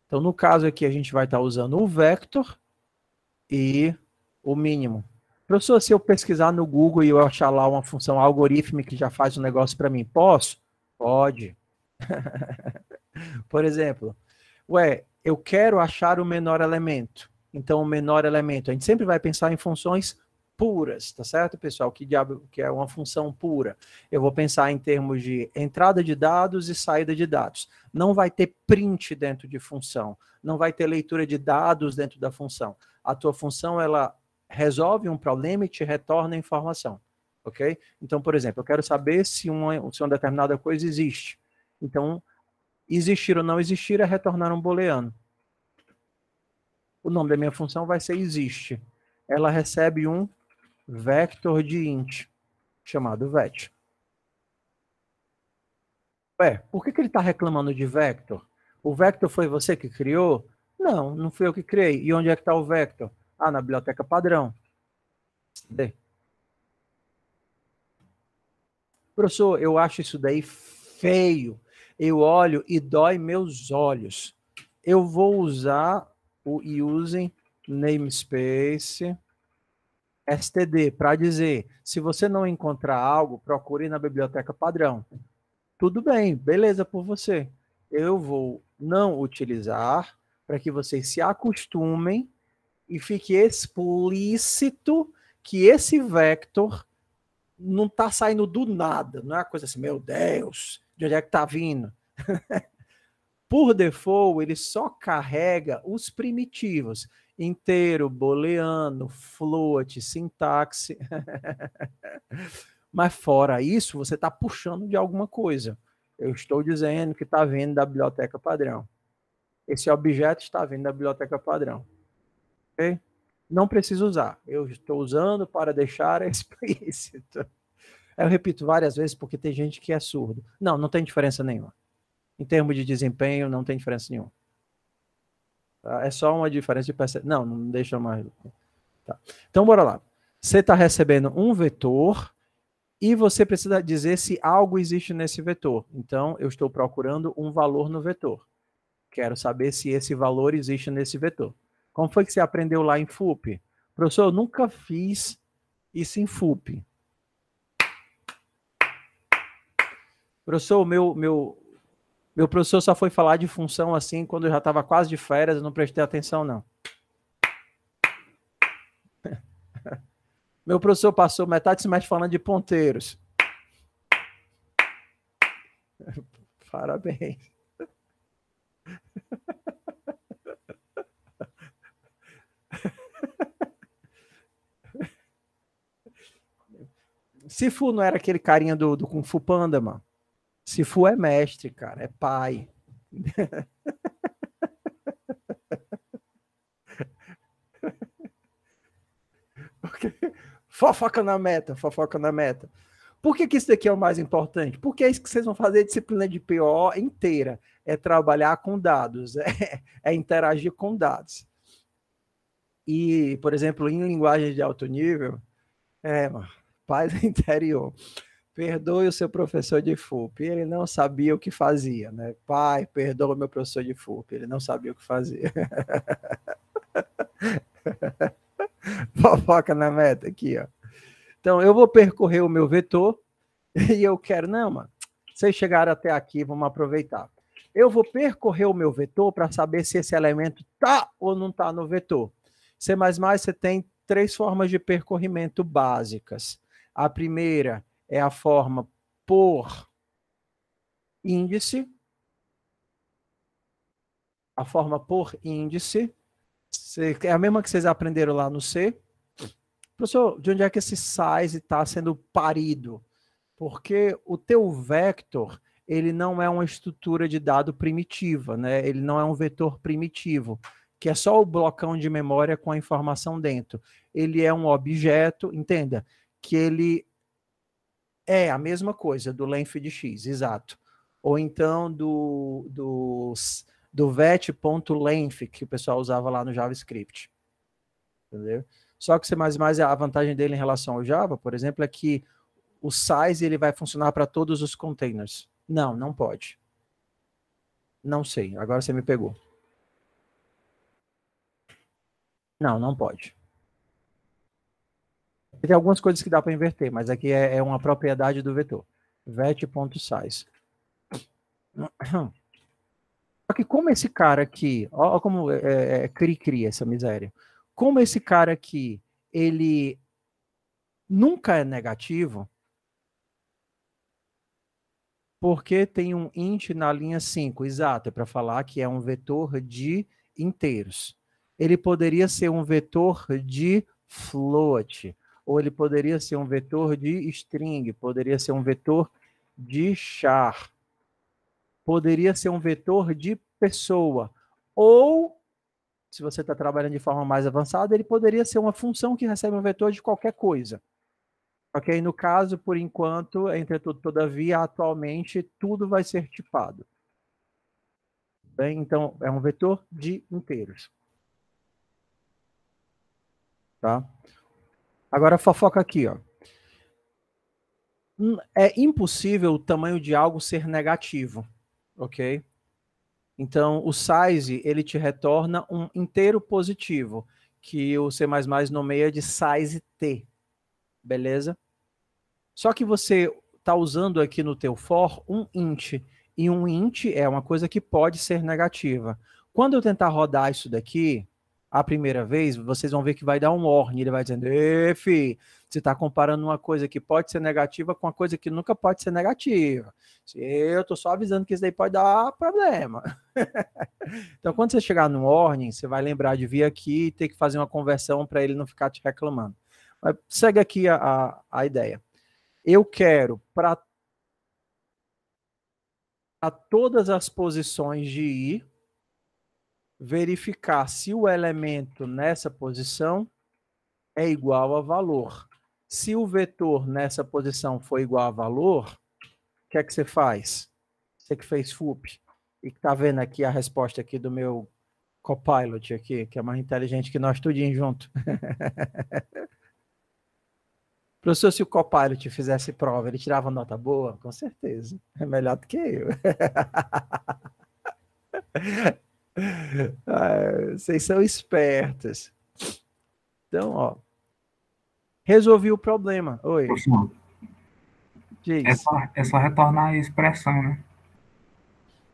Então, no caso aqui, a gente vai estar usando o vector e o mínimo. Professor, se eu pesquisar no Google e eu achar lá uma função algorítmica que já faz um negócio para mim, posso? Pode. Por exemplo, eu quero achar o menor elemento. Então, o menor elemento, a gente sempre vai pensar em funções puras, tá certo, pessoal? Que é uma função pura. Eu vou pensar em termos de entrada de dados e saída de dados. Não vai ter print dentro de função. Não vai ter leitura de dados dentro da função. A tua função, ela resolve um problema e te retorna a informação. Ok? Então, por exemplo, eu quero saber se uma determinada coisa existe. Então, existir ou não existir é retornar um booleano. O nome da minha função vai ser existe. Ela recebe um vector de int, chamado vet. Por que ele está reclamando de vector? O vector foi você que criou? Não, não fui eu que criei. E onde é que está o vector? Na biblioteca padrão. Professor, eu acho isso daí feio. Eu olho e dói meus olhos. Eu vou usar o using namespace std para dizer, se você não encontrar algo, procure na biblioteca padrão. Tudo bem, beleza por você. Eu vou não utilizar para que vocês se acostumem e fique explícito que esse vector não está saindo do nada. Não é uma coisa assim, meu Deus, De onde é que está vindo? Por default, ele só carrega os primitivos. Inteiro, booleano, float, sintaxe. Mas fora isso, você está puxando de alguma coisa. Eu estou dizendo que está vindo da biblioteca padrão. Esse objeto está vindo da biblioteca padrão. Ok? Não preciso usar. Eu estou usando para deixar explícito. Eu repito várias vezes porque tem gente que é surdo. Não, não tem diferença nenhuma. Em termos de desempenho, não tem diferença nenhuma. Tá? É só uma diferença de percepção. Não, não deixa mais. Tá. Então, bora lá. Você está recebendo um vetor e você precisa dizer se algo existe nesse vetor. Então, eu estou procurando um valor no vetor. Quero saber se esse valor existe nesse vetor. Como foi que você aprendeu lá em FUP? Professor, eu nunca fiz isso em FUP. Professor, meu professor só foi falar de função assim quando eu já estava quase de férias, eu não prestei atenção, não. Meu professor passou metade do semestre falando de ponteiros. Parabéns. Sifu não era aquele carinha do Kung Fu Panda, mano. Sifu é mestre, cara, é pai. Fofoca na meta, fofoca na meta. Por que isso daqui é o mais importante? Porque é isso que vocês vão fazer a disciplina de PO inteira. É trabalhar com dados, é interagir com dados. E, por exemplo, em linguagem de alto nível, mano, paz interior. Perdoe o seu professor de FUP, ele não sabia o que fazia, né? Pai, perdoa o meu professor de FUP, ele não sabia o que fazia. Fofoca na meta aqui, ó. Então, eu vou percorrer o meu vetor e eu quero... Não, mano, vocês chegaram até aqui, vamos aproveitar. Eu vou percorrer o meu vetor para saber se esse elemento tá ou não tá no vetor. C++, você tem 3 formas de percorrimento básicas. A primeira é a forma por índice. A forma por índice é a mesma que vocês aprenderam lá no C. Professor, de onde é que esse size está sendo parido? Porque o teu vector, ele não é uma estrutura de dado primitiva, né? Ele não é um vetor primitivo, que é só o blocão de memória com a informação dentro. Ele é um objeto, entenda, que ele é a mesma coisa do length de x, exato. Ou então do vet.length, que o pessoal usava lá no JavaScript. Entendeu? Só que C++, a vantagem dele em relação ao Java, por exemplo, é que o size ele vai funcionar para todos os containers. Não, não pode. Não sei, agora você me pegou. Não, não pode. Tem algumas coisas que dá para inverter, mas aqui é uma propriedade do vetor. vet.size. Só que como esse cara aqui, ó como cria essa miséria. Como esse cara aqui, ele nunca é negativo, porque tem um int na linha 5, exato, é para falar que é um vetor de inteiros. Ele poderia ser um vetor de float, ou ele poderia ser um vetor de string, poderia ser um vetor de char, poderia ser um vetor de pessoa, ou, se você está trabalhando de forma mais avançada, ele poderia ser uma função que recebe um vetor de qualquer coisa. Ok? No caso, por enquanto, entretanto, todavia, atualmente, tudo vai ser tipado. Bem, então, é um vetor de inteiros. Tá? Agora, fofoca aqui, ó. É impossível o tamanho de algo ser negativo, ok? Então, o size, ele te retorna um inteiro positivo, que o C++ nomeia de size t, beleza? Só que você está usando aqui no teu for um int, e um int é uma coisa que pode ser negativa. Quando eu tentar rodar isso daqui, a primeira vez, vocês vão ver que vai dar um warning, ele vai dizendo, fi, você está comparando uma coisa que pode ser negativa com uma coisa que nunca pode ser negativa. Eu estou só avisando que isso daí pode dar problema. Então, quando você chegar no warning, você vai lembrar de vir aqui e ter que fazer uma conversão para ele não ficar te reclamando. Mas segue aqui a ideia. Eu quero, para todas as posições de I, verificar se o elemento nessa posição é igual a valor. Se o vetor nessa posição for igual a valor, o que é que você faz? Você que fez FUP e que está vendo aqui a resposta aqui do meu Copilot aqui, que é mais inteligente que nós tudinho junto. Professor, se o Copilot fizesse prova, ele tirava nota boa? Com certeza. É melhor do que eu. Vocês são espertos. Então, ó. Resolvi o problema. Oi. Professor, Diz. é só retornar a expressão, né?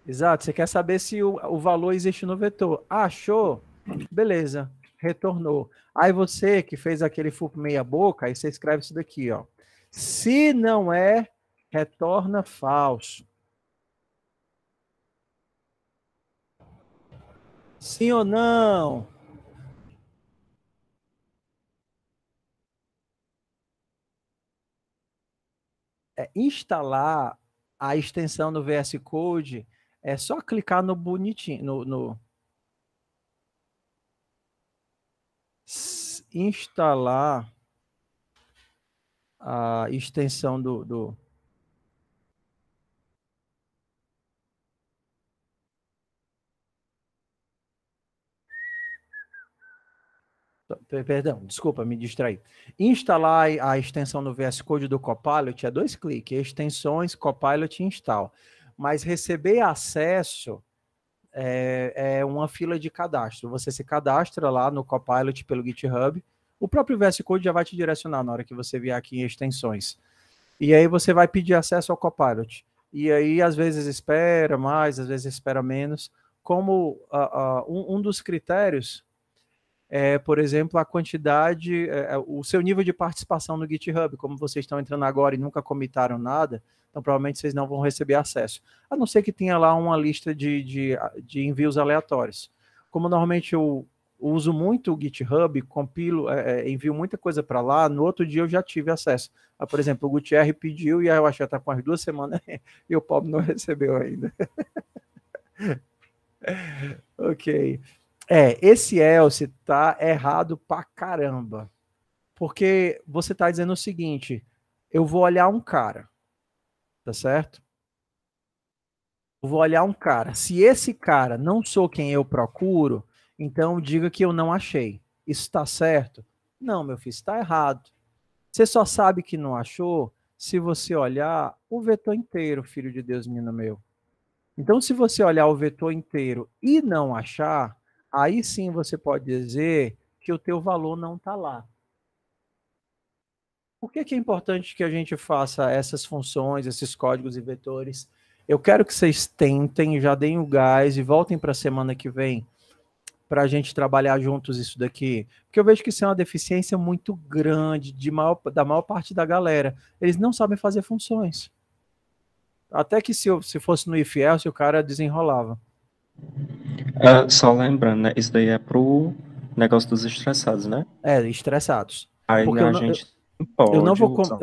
Exato. Você quer saber se o valor existe no vetor. Achou? Beleza. Retornou. Aí você que fez aquele FUP meia boca, aí você escreve isso daqui, ó. Se não é, retorna falso. Sim ou não? Instalar a extensão no VS Code é só clicar no bonitinho, instalar a extensão do Perdão, desculpa, me distraí. Instalar a extensão no VS Code do Copilot é 2 cliques, extensões, Copilot e install. Mas receber acesso é uma fila de cadastro. Você se cadastra lá no Copilot pelo GitHub, o próprio VS Code já vai te direcionar na hora que você vier aqui em extensões. E aí você vai pedir acesso ao Copilot. E aí, às vezes, espera mais, às vezes espera menos. Como um dos critérios por exemplo, a quantidade, o seu nível de participação no GitHub, como vocês estão entrando agora e nunca comitaram nada, então provavelmente vocês não vão receber acesso. A não ser que tenha lá uma lista de envios aleatórios. Como normalmente eu uso muito o GitHub, compilo, envio muita coisa para lá, no outro dia eu já tive acesso. Por exemplo, o Gutierre pediu e eu acho que já está com as 2 semanas e o pobre não recebeu ainda. Ok. Esse else tá errado pra caramba. Porque você tá dizendo o seguinte, eu vou olhar um cara, tá certo? Eu vou olhar um cara. Se esse cara não sou quem eu procuro, então diga que eu não achei. Isso está certo? Não, meu filho, está errado. Você só sabe que não achou se você olhar o vetor inteiro, filho de Deus, menino meu. Então, se você olhar o vetor inteiro e não achar, aí sim você pode dizer que o teu valor não está lá. Por que é importante que a gente faça essas funções, esses códigos e vetores? Eu quero que vocês tentem, já deem o gás e voltem para a semana que vem para a gente trabalhar juntos isso daqui. Porque eu vejo que isso é uma deficiência muito grande da maior parte da galera. Eles não sabem fazer funções. Até que se fosse no if else, o cara desenrolava. Só lembrando, né? Isso daí é pro negócio dos estressados, né? Estressados. Aí porque a gente pode eu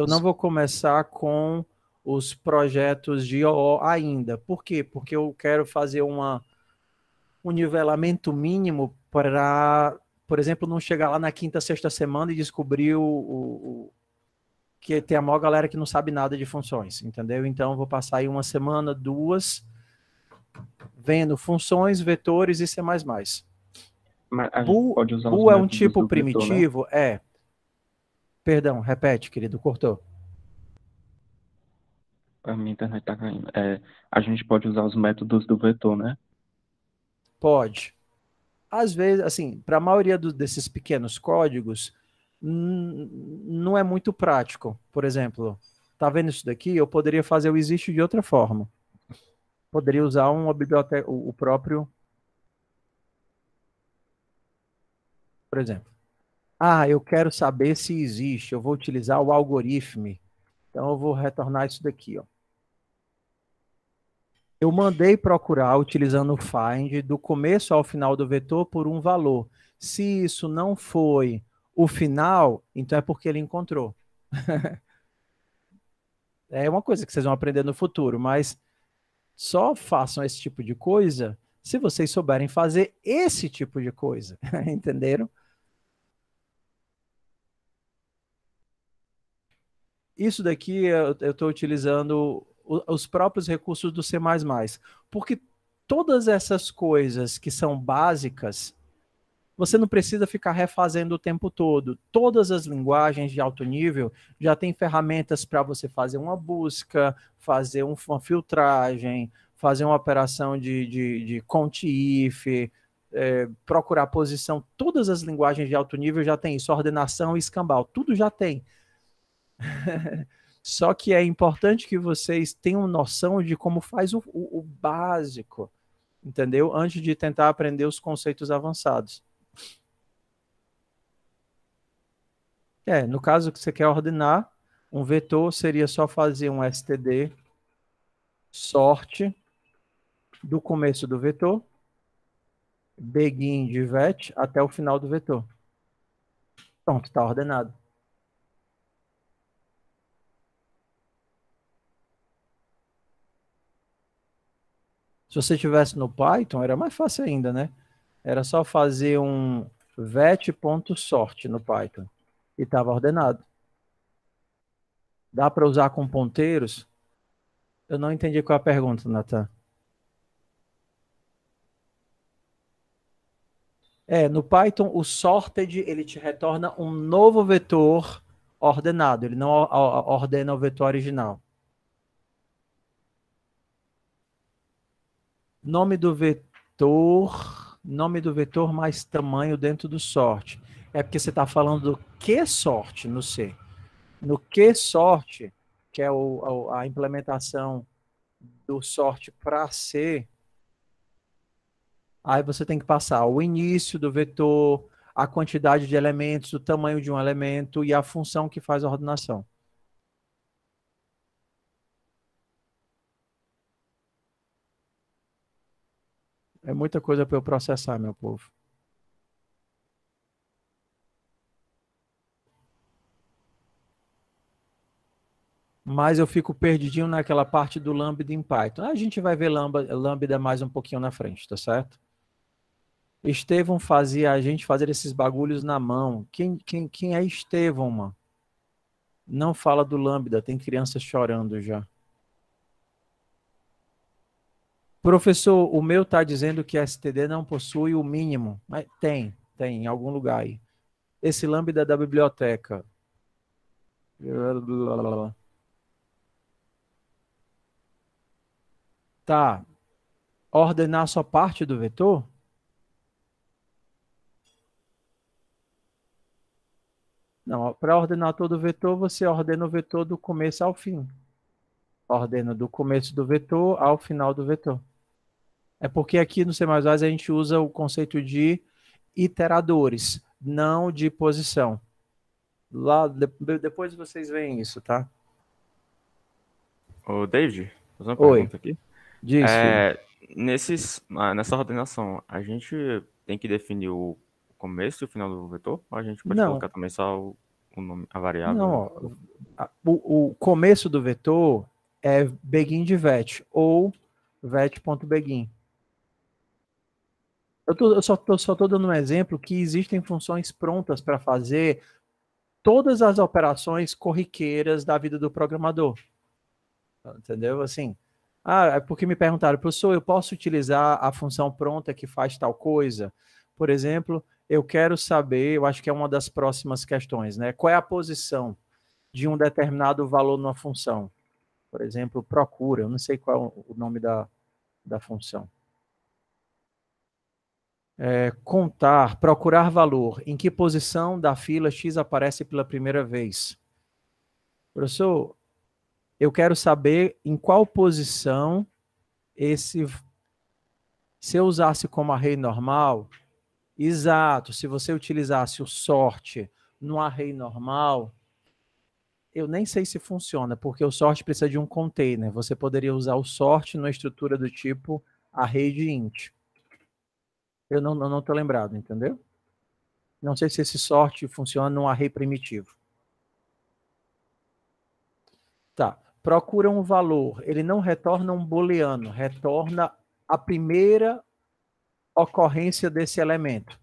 não vou começar com os projetos de OO ainda. Por quê? Porque eu quero fazer um nivelamento mínimo para, por exemplo, não chegar lá na quinta, sexta semana e descobrir que tem a maior galera que não sabe nada de funções, entendeu? Então, eu vou passar aí 1 semana, 2, vendo funções, vetores e C++. Bool é um tipo primitivo? Vetor, né? Perdão, repete, querido, cortou. A minha internet tá caindo. A gente pode usar os métodos do vetor, né? Pode. Às vezes, assim, para a maioria desses pequenos códigos, não é muito prático. Por exemplo, tá vendo isso daqui? Eu poderia fazer o exist de outra forma. Poderia usar uma biblioteca, o próprio... Por exemplo, eu quero saber se existe, eu vou utilizar o algoritmo. Então, eu vou retornar isso daqui, ó. Eu mandei procurar, utilizando o find, do começo ao final do vetor por um valor. Se isso não foi o final, então é porque ele encontrou. É uma coisa que vocês vão aprender no futuro, mas só façam esse tipo de coisa se vocês souberem fazer esse tipo de coisa. Entenderam? Isso daqui eu estou utilizando os próprios recursos do C++, porque todas essas coisas que são básicas, você não precisa ficar refazendo o tempo todo. Todas as linguagens de alto nível já têm ferramentas para você fazer uma busca, fazer uma filtragem, fazer uma operação de count-if, procurar posição. Todas as linguagens de alto nível já têm isso, ordenação e escambau, tudo já tem. Só que é importante que vocês tenham noção de como faz o básico, entendeu? Antes de tentar aprender os conceitos avançados. No caso que você quer ordenar, um vetor seria só fazer um std sort do começo do vetor, begin de vet até o final do vetor. Pronto, está ordenado. Se você tivesse no Python, era mais fácil ainda, né? Era só fazer um vet.sort no Python e estava ordenado. Dá para usar com ponteiros? Eu não entendi qual é a pergunta, Nathan. No Python, o sorted, ele te retorna um novo vetor ordenado. Ele não ordena o vetor original. Nome do vetor mais tamanho dentro do sort. É porque você está falando do que-sort no C. No que-sort, que é a implementação do sort para C, aí você tem que passar o início do vetor, a quantidade de elementos, o tamanho de um elemento e a função que faz a ordenação. É muita coisa para eu processar, meu povo. Mas eu fico perdidinho naquela parte do Lambda em Python. A gente vai ver Lambda mais um pouquinho na frente, tá certo? Estevão fazia a gente fazer esses bagulhos na mão. Quem é Estevão, mano? Não fala do Lambda, tem crianças chorando já. Professor, o meu está dizendo que STD não possui o mínimo. Mas tem em algum lugar aí. Esse Lambda é da biblioteca. Tá. Ordenar só parte do vetor? Não, para ordenar todo o vetor, você ordena o vetor do começo ao fim. Ordena do começo do vetor ao final do vetor. É porque aqui no C++ a gente usa o conceito de iteradores, não de posição. Lá, depois vocês veem isso, tá? Ô, David, vou fazer uma Oi. pergunta aqui. Diz, Nessa ordenação, a gente tem que definir o começo e o final do vetor? Ou a gente pode Não. colocar também só o nome, a variável? Não, o começo do vetor é begin de vet ou vet.begin. Eu só estou dando um exemplo que existem funções prontas para fazer todas as operações corriqueiras da vida do programador. Entendeu? Assim, é porque me perguntaram, professor, eu posso utilizar a função pronta que faz tal coisa? Por exemplo, eu quero saber, eu acho que é uma das próximas questões, né? Qual é a posição de um determinado valor numa função? Por exemplo, procura, eu não sei qual é o nome da função. Contar, procurar valor. Em que posição da fila X aparece pela primeira vez? Professor, eu quero saber em qual posição se eu usasse como array normal, Exato. Se você utilizasse o sort no array normal, eu nem sei se funciona, porque o sort precisa de um container. Você poderia usar o sort numa estrutura do tipo array de int. Eu não estou lembrado, entendeu? Não sei se esse sort funciona num array primitivo. Tá. Procura um valor. Ele não retorna um booleano, retorna a primeira ocorrência desse elemento.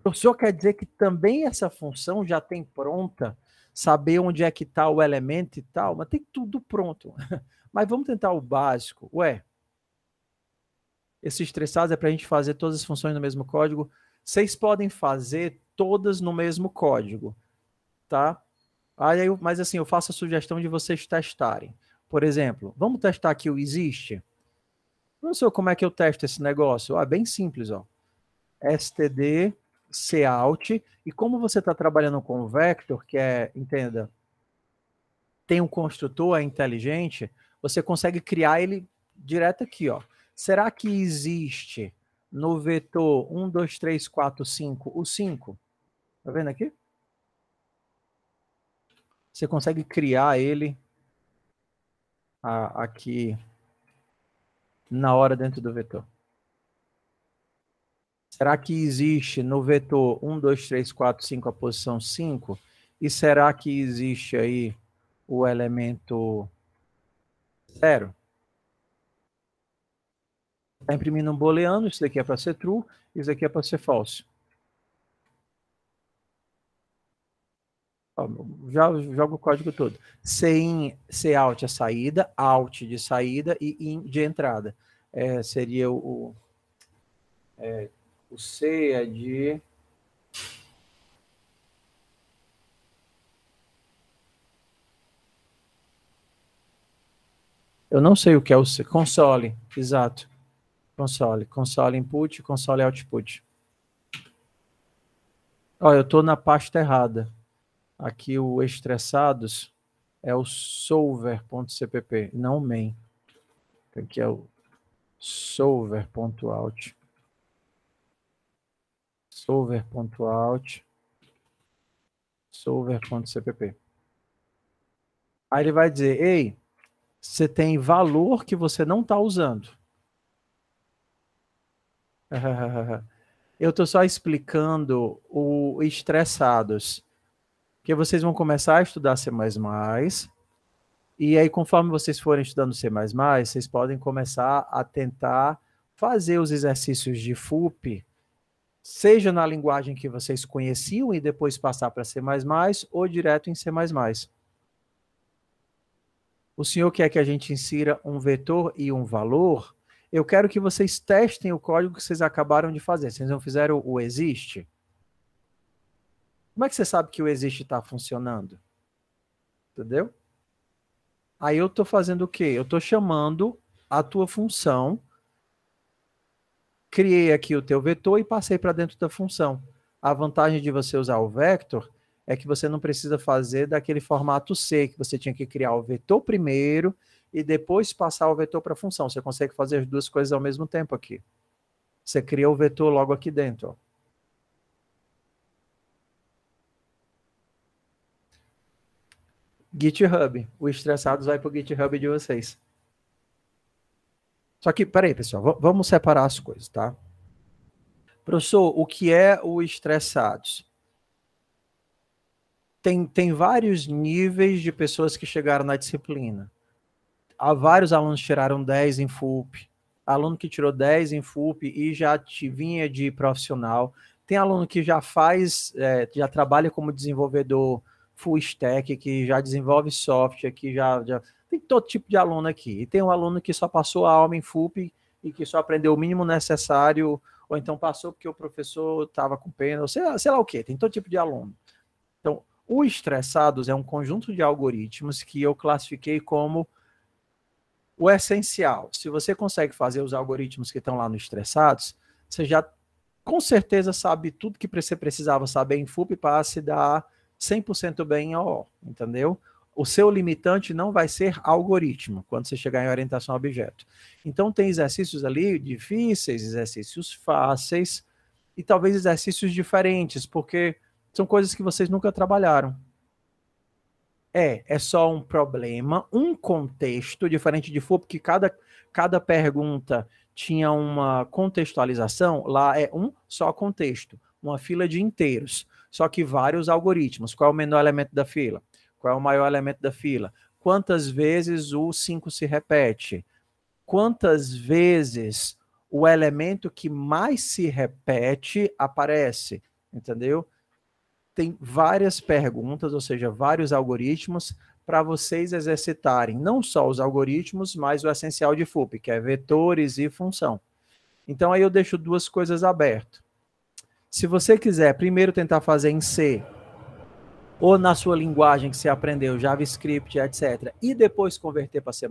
O senhor quer dizer que também essa função já tem pronta, saber onde é que está o elemento e tal, mas tem tudo pronto. Mas vamos tentar o básico. Ué, esses estressados é para a gente fazer todas as funções no mesmo código. Vocês podem fazer todas no mesmo código, tá? Aí, mas assim, eu faço a sugestão de vocês testarem. Por exemplo, vamos testar aqui o existe? Não sei como é que eu testo esse negócio. É bem simples, ó. std cout, e como você está trabalhando com o vector, que é, entenda, tem um construtor, é inteligente, você consegue criar ele direto aqui, ó. Será que existe no vetor 1, 2, 3, 4, 5, o 5? Tá vendo aqui? Você consegue criar ele aqui na hora dentro do vetor. Será que existe no vetor 1, 2, 3, 4, 5 a posição 5? E será que existe aí o elemento 0? Está imprimindo um booleano, isso daqui é para ser true, isso daqui é para ser false. Já joga o código todo. Cin, cout é saída, out de saída e in de entrada. Seria o C é de... Eu não sei o que é o C. Console, exato. Console. Console input, console output. Ó, eu estou na pasta errada. Aqui o estressados é o solver.cpp, não o main. Aqui é o solver.out. Solver.out. Solver.cpp. Aí ele vai dizer, ei, você tem valor que você não está usando. Eu estou só explicando o estressados, que vocês vão começar a estudar C++, e aí conforme vocês forem estudando C++, vocês podem começar a tentar fazer os exercícios de FUP, seja na linguagem que vocês conheciam e depois passar para C++, ou direto em C++. O senhor quer que a gente insira um vetor e um valor? Eu quero que vocês testem o código que vocês acabaram de fazer. Vocês não fizeram o existe? Como é que você sabe que o existe está funcionando? Entendeu? Aí eu estou fazendo o quê? Eu estou chamando a tua função, criei aqui o teu vetor e passei para dentro da função. A vantagem de você usar o vector é que você não precisa fazer daquele formato C, que você tinha que criar o vetor primeiro e depois passar o vetor para a função. Você consegue fazer as duas coisas ao mesmo tempo aqui. Você cria o vetor logo aqui dentro, ó. GitHub. O estressados vai para o GitHub de vocês. Só que, peraí, pessoal, vamos separar as coisas, tá? Professor, o que é o estressados? Tem vários níveis de pessoas que chegaram na disciplina. Há vários alunos que tiraram 10 em FUP, aluno que tirou 10 em FUP e já vinha de profissional. Tem aluno que já já trabalha como desenvolvedor full stack, que já desenvolve software, que já tem todo tipo de aluno aqui. E tem um aluno que só passou a aula em FUP e que só aprendeu o mínimo necessário, ou então passou porque o professor estava com pena, ou sei lá o quê. Tem todo tipo de aluno. Então, o estressados é um conjunto de algoritmos que eu classifiquei como o essencial. Se você consegue fazer os algoritmos que estão lá no estressados, você já com certeza sabe tudo que você precisava saber em FUP para se dar 100% bem em OO, entendeu? O seu limitante não vai ser algoritmo, quando você chegar em orientação a objeto. Então, tem exercícios ali difíceis, exercícios fáceis, e talvez exercícios diferentes, porque são coisas que vocês nunca trabalharam. É só um problema, um contexto, diferente de FUP, que cada pergunta tinha uma contextualização, lá é um só contexto, uma fila de inteiros, só que vários algoritmos. Qual é o menor elemento da fila? Qual é o maior elemento da fila? Quantas vezes o 5 se repete? Quantas vezes o elemento que mais se repete aparece? Entendeu? Tem várias perguntas, ou seja, vários algoritmos para vocês exercitarem, não só os algoritmos, mas o essencial de FUP, que é vetores e função. Então, aí eu deixo duas coisas abertas. Se você quiser primeiro tentar fazer em C, ou na sua linguagem que você aprendeu, JavaScript, etc., e depois converter para C++,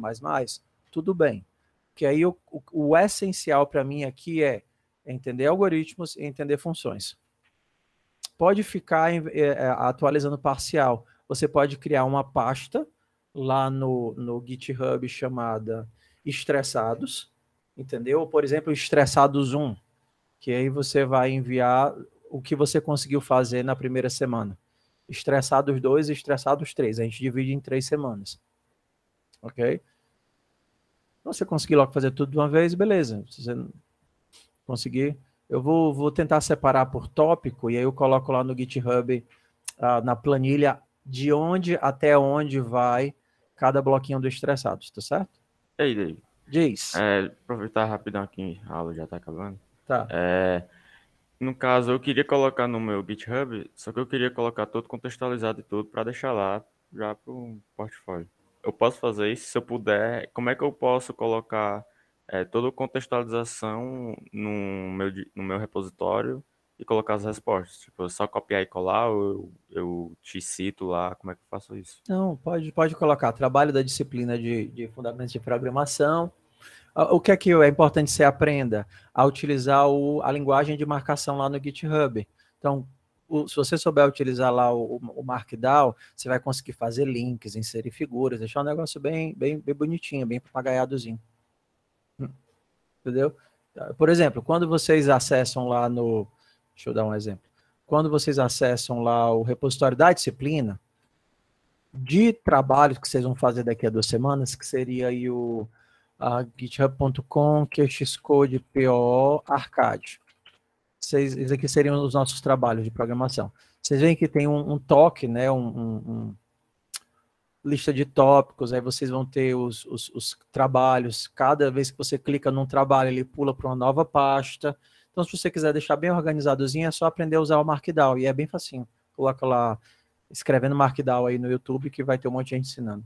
tudo bem. Porque aí o essencial para mim aqui é entender algoritmos e entender funções. Pode ficar atualizando parcial. Você pode criar uma pasta lá no GitHub chamada estressados, entendeu? Por exemplo, estressados 1, que aí você vai enviar o que você conseguiu fazer na primeira semana. Estressados 2 e estressados 3. A gente divide em 3 semanas. Ok? Então, você conseguir logo fazer tudo de uma vez, beleza. Se você não conseguir, eu vou tentar separar por tópico, e aí eu coloco lá no GitHub, na planilha, de onde até onde vai cada bloquinho do estressados, tá certo? E aí, David? Diz. Aproveitar rapidão aqui, a aula já tá acabando. Tá. No caso, eu queria colocar no meu GitHub, só que eu queria colocar todo contextualizado e tudo para deixar lá já para o portfólio. Eu posso fazer isso se eu puder. Como é que eu posso colocar toda a contextualização no meu repositório e colocar as respostas? Tipo, eu só copiar e colar ou eu te cito lá? Como é que eu faço isso? Não, pode colocar. Trabalho da disciplina de fundamentos de programação. O que é importante que você aprenda? A utilizar a linguagem de marcação lá no GitHub. Então, se você souber utilizar lá o Markdown, você vai conseguir fazer links, inserir figuras, deixar um negócio bem bonitinho, bem papagaiadozinho. Entendeu? Por exemplo, quando vocês acessam lá no... Deixa eu dar um exemplo. Quando vocês acessam lá o repositório da disciplina, de trabalhos que vocês vão fazer daqui a 2 semanas, que seria aí o github.com, Xcode, PO, Arcade. Esses aqui seriam os nossos trabalhos de programação. Vocês veem que tem um toque, né, lista de tópicos, aí vocês vão ter os trabalhos. Cada vez que você clica num trabalho, ele pula para uma nova pasta. Então, se você quiser deixar bem organizadozinho, é só aprender a usar o Markdown, e é bem facinho. Coloca lá, escrevendo Markdown aí no YouTube, que vai ter um monte de gente ensinando.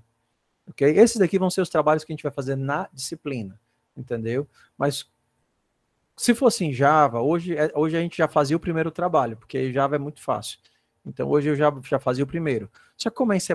Ok? Esses daqui vão ser os trabalhos que a gente vai fazer na disciplina, entendeu? Mas se fosse em Java, hoje a gente já fazia o primeiro trabalho, porque Java é muito fácil. Então hoje eu já fazia o primeiro. Só que como é em C++,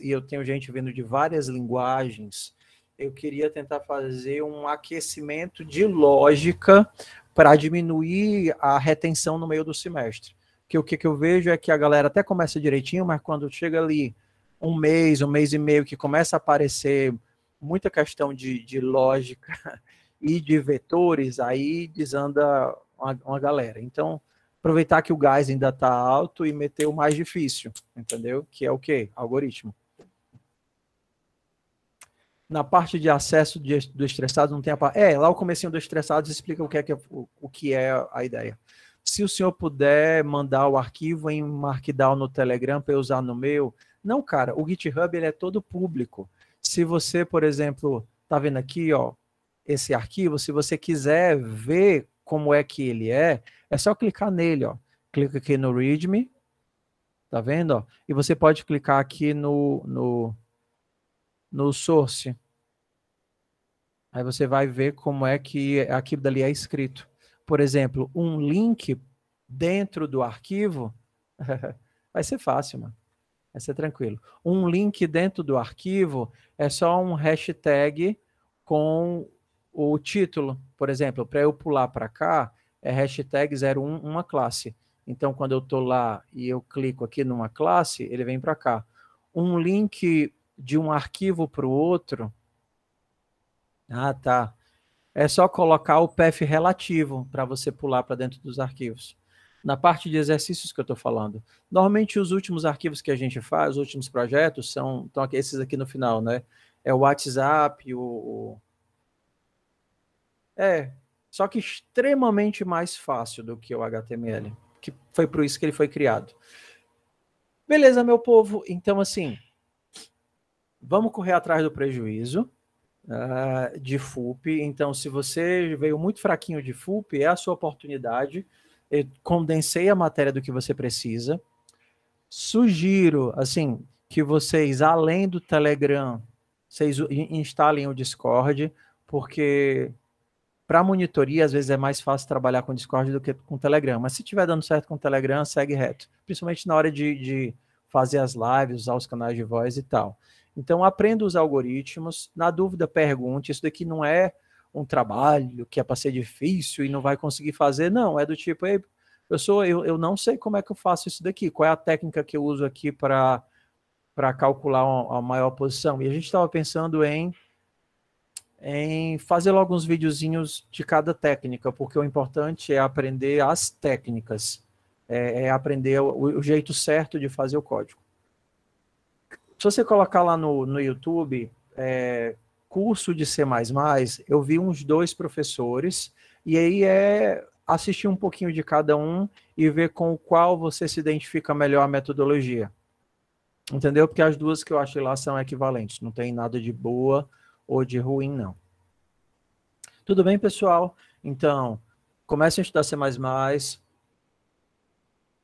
e eu tenho gente vindo de várias linguagens, eu queria tentar fazer um aquecimento de lógica para diminuir a retenção no meio do semestre. Porque o que eu vejo é que a galera até começa direitinho, mas quando chega ali um mês e meio, que começa a aparecer muita questão de lógica e de vetores, aí desanda uma galera. Então, aproveitar que o gás ainda está alto e meter o mais difícil, entendeu? Que é o quê? Algoritmo. Na parte de acesso do estressado, não tem a parte... lá o comecinho do estressado explica o que é a ideia. Se o senhor puder mandar o arquivo em Markdown no Telegram para eu usar no meu... Não, cara, o GitHub ele é todo público. Se você, por exemplo, tá vendo aqui, ó, esse arquivo, se você quiser ver como é que ele é só clicar nele, ó. Clica aqui no README, tá vendo, ó? E você pode clicar aqui no Source. Aí você vai ver como é que aquilo dali é escrito. Por exemplo, um link dentro do arquivo vai ser fácil, mano. Vai ser tranquilo. Um link dentro do arquivo é só um hashtag com o título. Por exemplo, para eu pular para cá, é hashtag 01 uma classe. Então, quando eu estou lá e eu clico aqui numa classe, ele vem para cá. Um link de um arquivo para o outro. Ah, tá. é só colocar o path relativo para você pular para dentro dos arquivos. Na parte de exercícios que eu estou falando. Normalmente os últimos arquivos que a gente faz, os últimos projetos, estão esses aqui no final, né? É o WhatsApp, só que extremamente mais fácil do que o HTML, que foi por isso que ele foi criado. Beleza, meu povo? Então, assim, vamos correr atrás do prejuízo de FUP. Então, se você veio muito fraquinho de FUP, é a sua oportunidade. Eu condensei a matéria do que você precisa. Sugiro, assim, que vocês, além do Telegram, vocês instalem o Discord, porque para monitoria, às vezes é mais fácil trabalhar com Discord do que com Telegram. Mas se estiver dando certo com Telegram, segue reto. Principalmente na hora de fazer as lives, usar os canais de voz e tal. Então, aprenda os algoritmos. Na dúvida, pergunte. Isso daqui não é um trabalho que é para ser difícil e não vai conseguir fazer. Não, é do tipo, eu não sei como é que eu faço isso daqui. Qual é a técnica que eu uso aqui para calcular a maior posição? E a gente estava pensando em fazer logo uns videozinhos de cada técnica, porque o importante é aprender as técnicas, é aprender o jeito certo de fazer o código. Se você colocar lá no YouTube, curso de C++, eu vi uns 2 professores, e aí assistir um pouquinho de cada um e ver com o qual você se identifica melhor a metodologia. Entendeu? Porque as duas que eu achei lá são equivalentes, não tem nada de boa ou de ruim, não. Tudo bem, pessoal? Então, comecem a estudar C++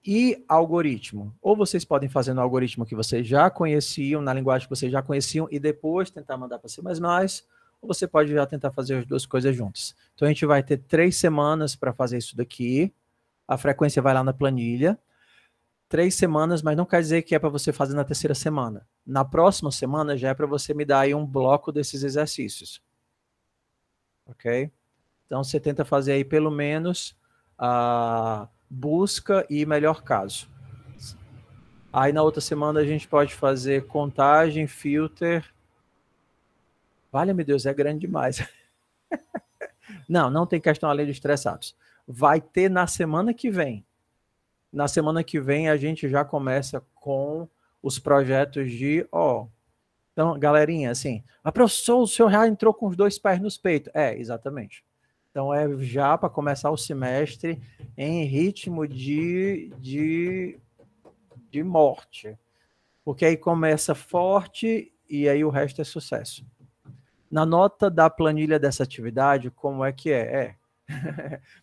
e algoritmo. Ou vocês podem fazer no algoritmo que vocês já conheciam, na linguagem que vocês já conheciam, e depois tentar mandar para C++, ou você pode já tentar fazer as duas coisas juntas. Então, a gente vai ter 3 semanas para fazer isso daqui. A frequência vai lá na planilha. 3 semanas, mas não quer dizer que é para você fazer na 3ª semana. Na próxima semana já é para você me dar aí um bloco desses exercícios. Ok? Então, você tenta fazer aí pelo menos a busca e melhor caso. Aí, na outra semana, a gente pode fazer contagem, filter. Valha-me Deus, é grande demais. Não tem questão além de estressados. Vai ter na semana que vem. Na semana que vem, a gente já começa com os projetos de... Então, galerinha, assim... professor, o senhor já entrou com os 2 pés nos peitos. Exatamente. Então, é já para começar o semestre em ritmo de morte. Porque aí começa forte e aí o resto é sucesso. Na nota da planilha dessa atividade, como é que é?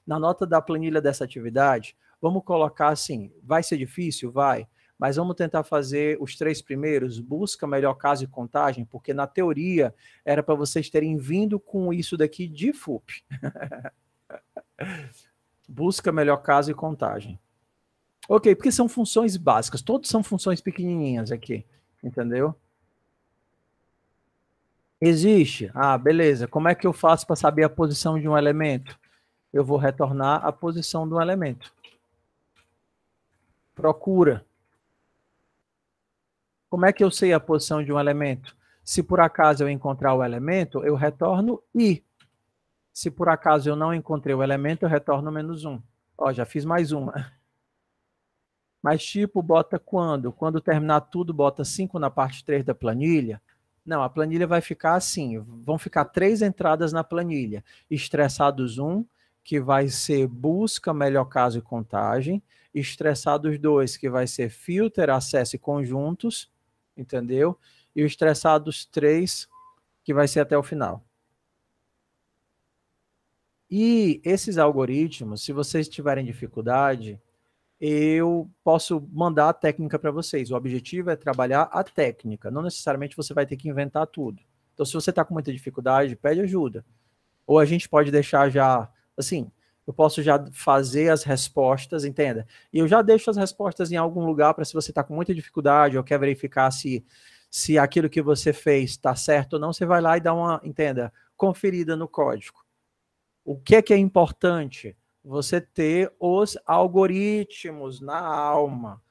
Na nota da planilha dessa atividade, vamos colocar assim, vai ser difícil? Vai. Mas vamos tentar fazer os 3 primeiros, busca, melhor caso e contagem, porque na teoria era para vocês terem vindo com isso daqui de FUP. Busca, melhor caso e contagem. Ok, porque são funções básicas, todos são funções pequenininhas aqui, entendeu? Existe? Beleza. Como é que eu faço para saber a posição de um elemento? Eu vou retornar a posição do elemento. Procura. Como é que eu sei a posição de um elemento? Se por acaso eu encontrar o elemento, eu retorno I. Se por acaso eu não encontrei o elemento, eu retorno -1. Já fiz mais uma. Mas tipo, bota quando? Quando terminar tudo, bota 5 na parte 3 da planilha? Não, a planilha vai ficar assim. Vão ficar 3 entradas na planilha. Estressados 1, que vai ser busca, melhor caso e contagem. Estressados 2, que vai ser filter, acesso e conjuntos. Entendeu? E o estressados 3, que vai ser até o final. E esses algoritmos, se vocês tiverem dificuldade, eu posso mandar a técnica para vocês. O objetivo é trabalhar a técnica. Não necessariamente você vai ter que inventar tudo. Então, se você está com muita dificuldade, pede ajuda. Ou a gente pode deixar já, assim, eu posso já fazer as respostas, entenda? E eu já deixo as respostas em algum lugar para se você está com muita dificuldade ou quer verificar se aquilo que você fez está certo ou não, você vai lá e dá uma, entenda, conferida no código. O que é importante? Você ter os algoritmos na alma.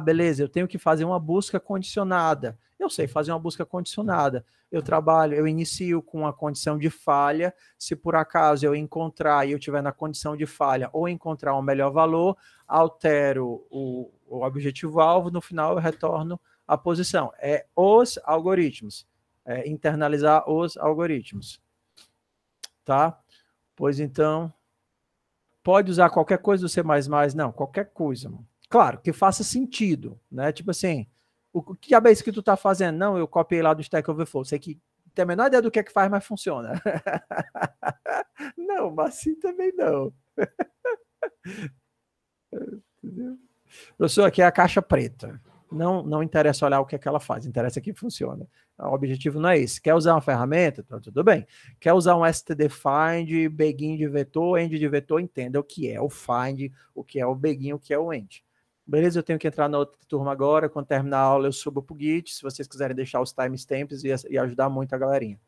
Beleza, eu tenho que fazer uma busca condicionada. Eu sei fazer uma busca condicionada. Eu inicio com a condição de falha. Se por acaso eu encontrar e eu estiver na condição de falha ou encontrar um melhor valor, altero o objetivo-alvo, no final eu retorno a posição. É os algoritmos. É internalizar os algoritmos. Tá? Pois então, pode usar qualquer coisa do C++? Não, qualquer coisa. Mano. Claro, que faça sentido, né? Tipo assim, o que é isso que tu tá fazendo? Não, eu copiei lá do Stack Overflow. Sei que tem a menor ideia do que é que faz, mas funciona. Não, mas assim também não. Entendeu? Professor, aqui é a caixa preta. Não interessa olhar o que é que ela faz, interessa que funciona. O objetivo não é esse. Quer usar uma ferramenta? Então, tudo bem. Quer usar um std find, begin de vetor, end de vetor, entenda o que é o find, o que é o begin, o que é o end. Beleza? Eu tenho que entrar na outra turma agora. Quando terminar a aula, eu subo para o Git. Se vocês quiserem deixar os timestamps e ajudar muito a galerinha.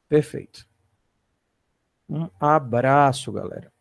Perfeito. Um abraço, galera.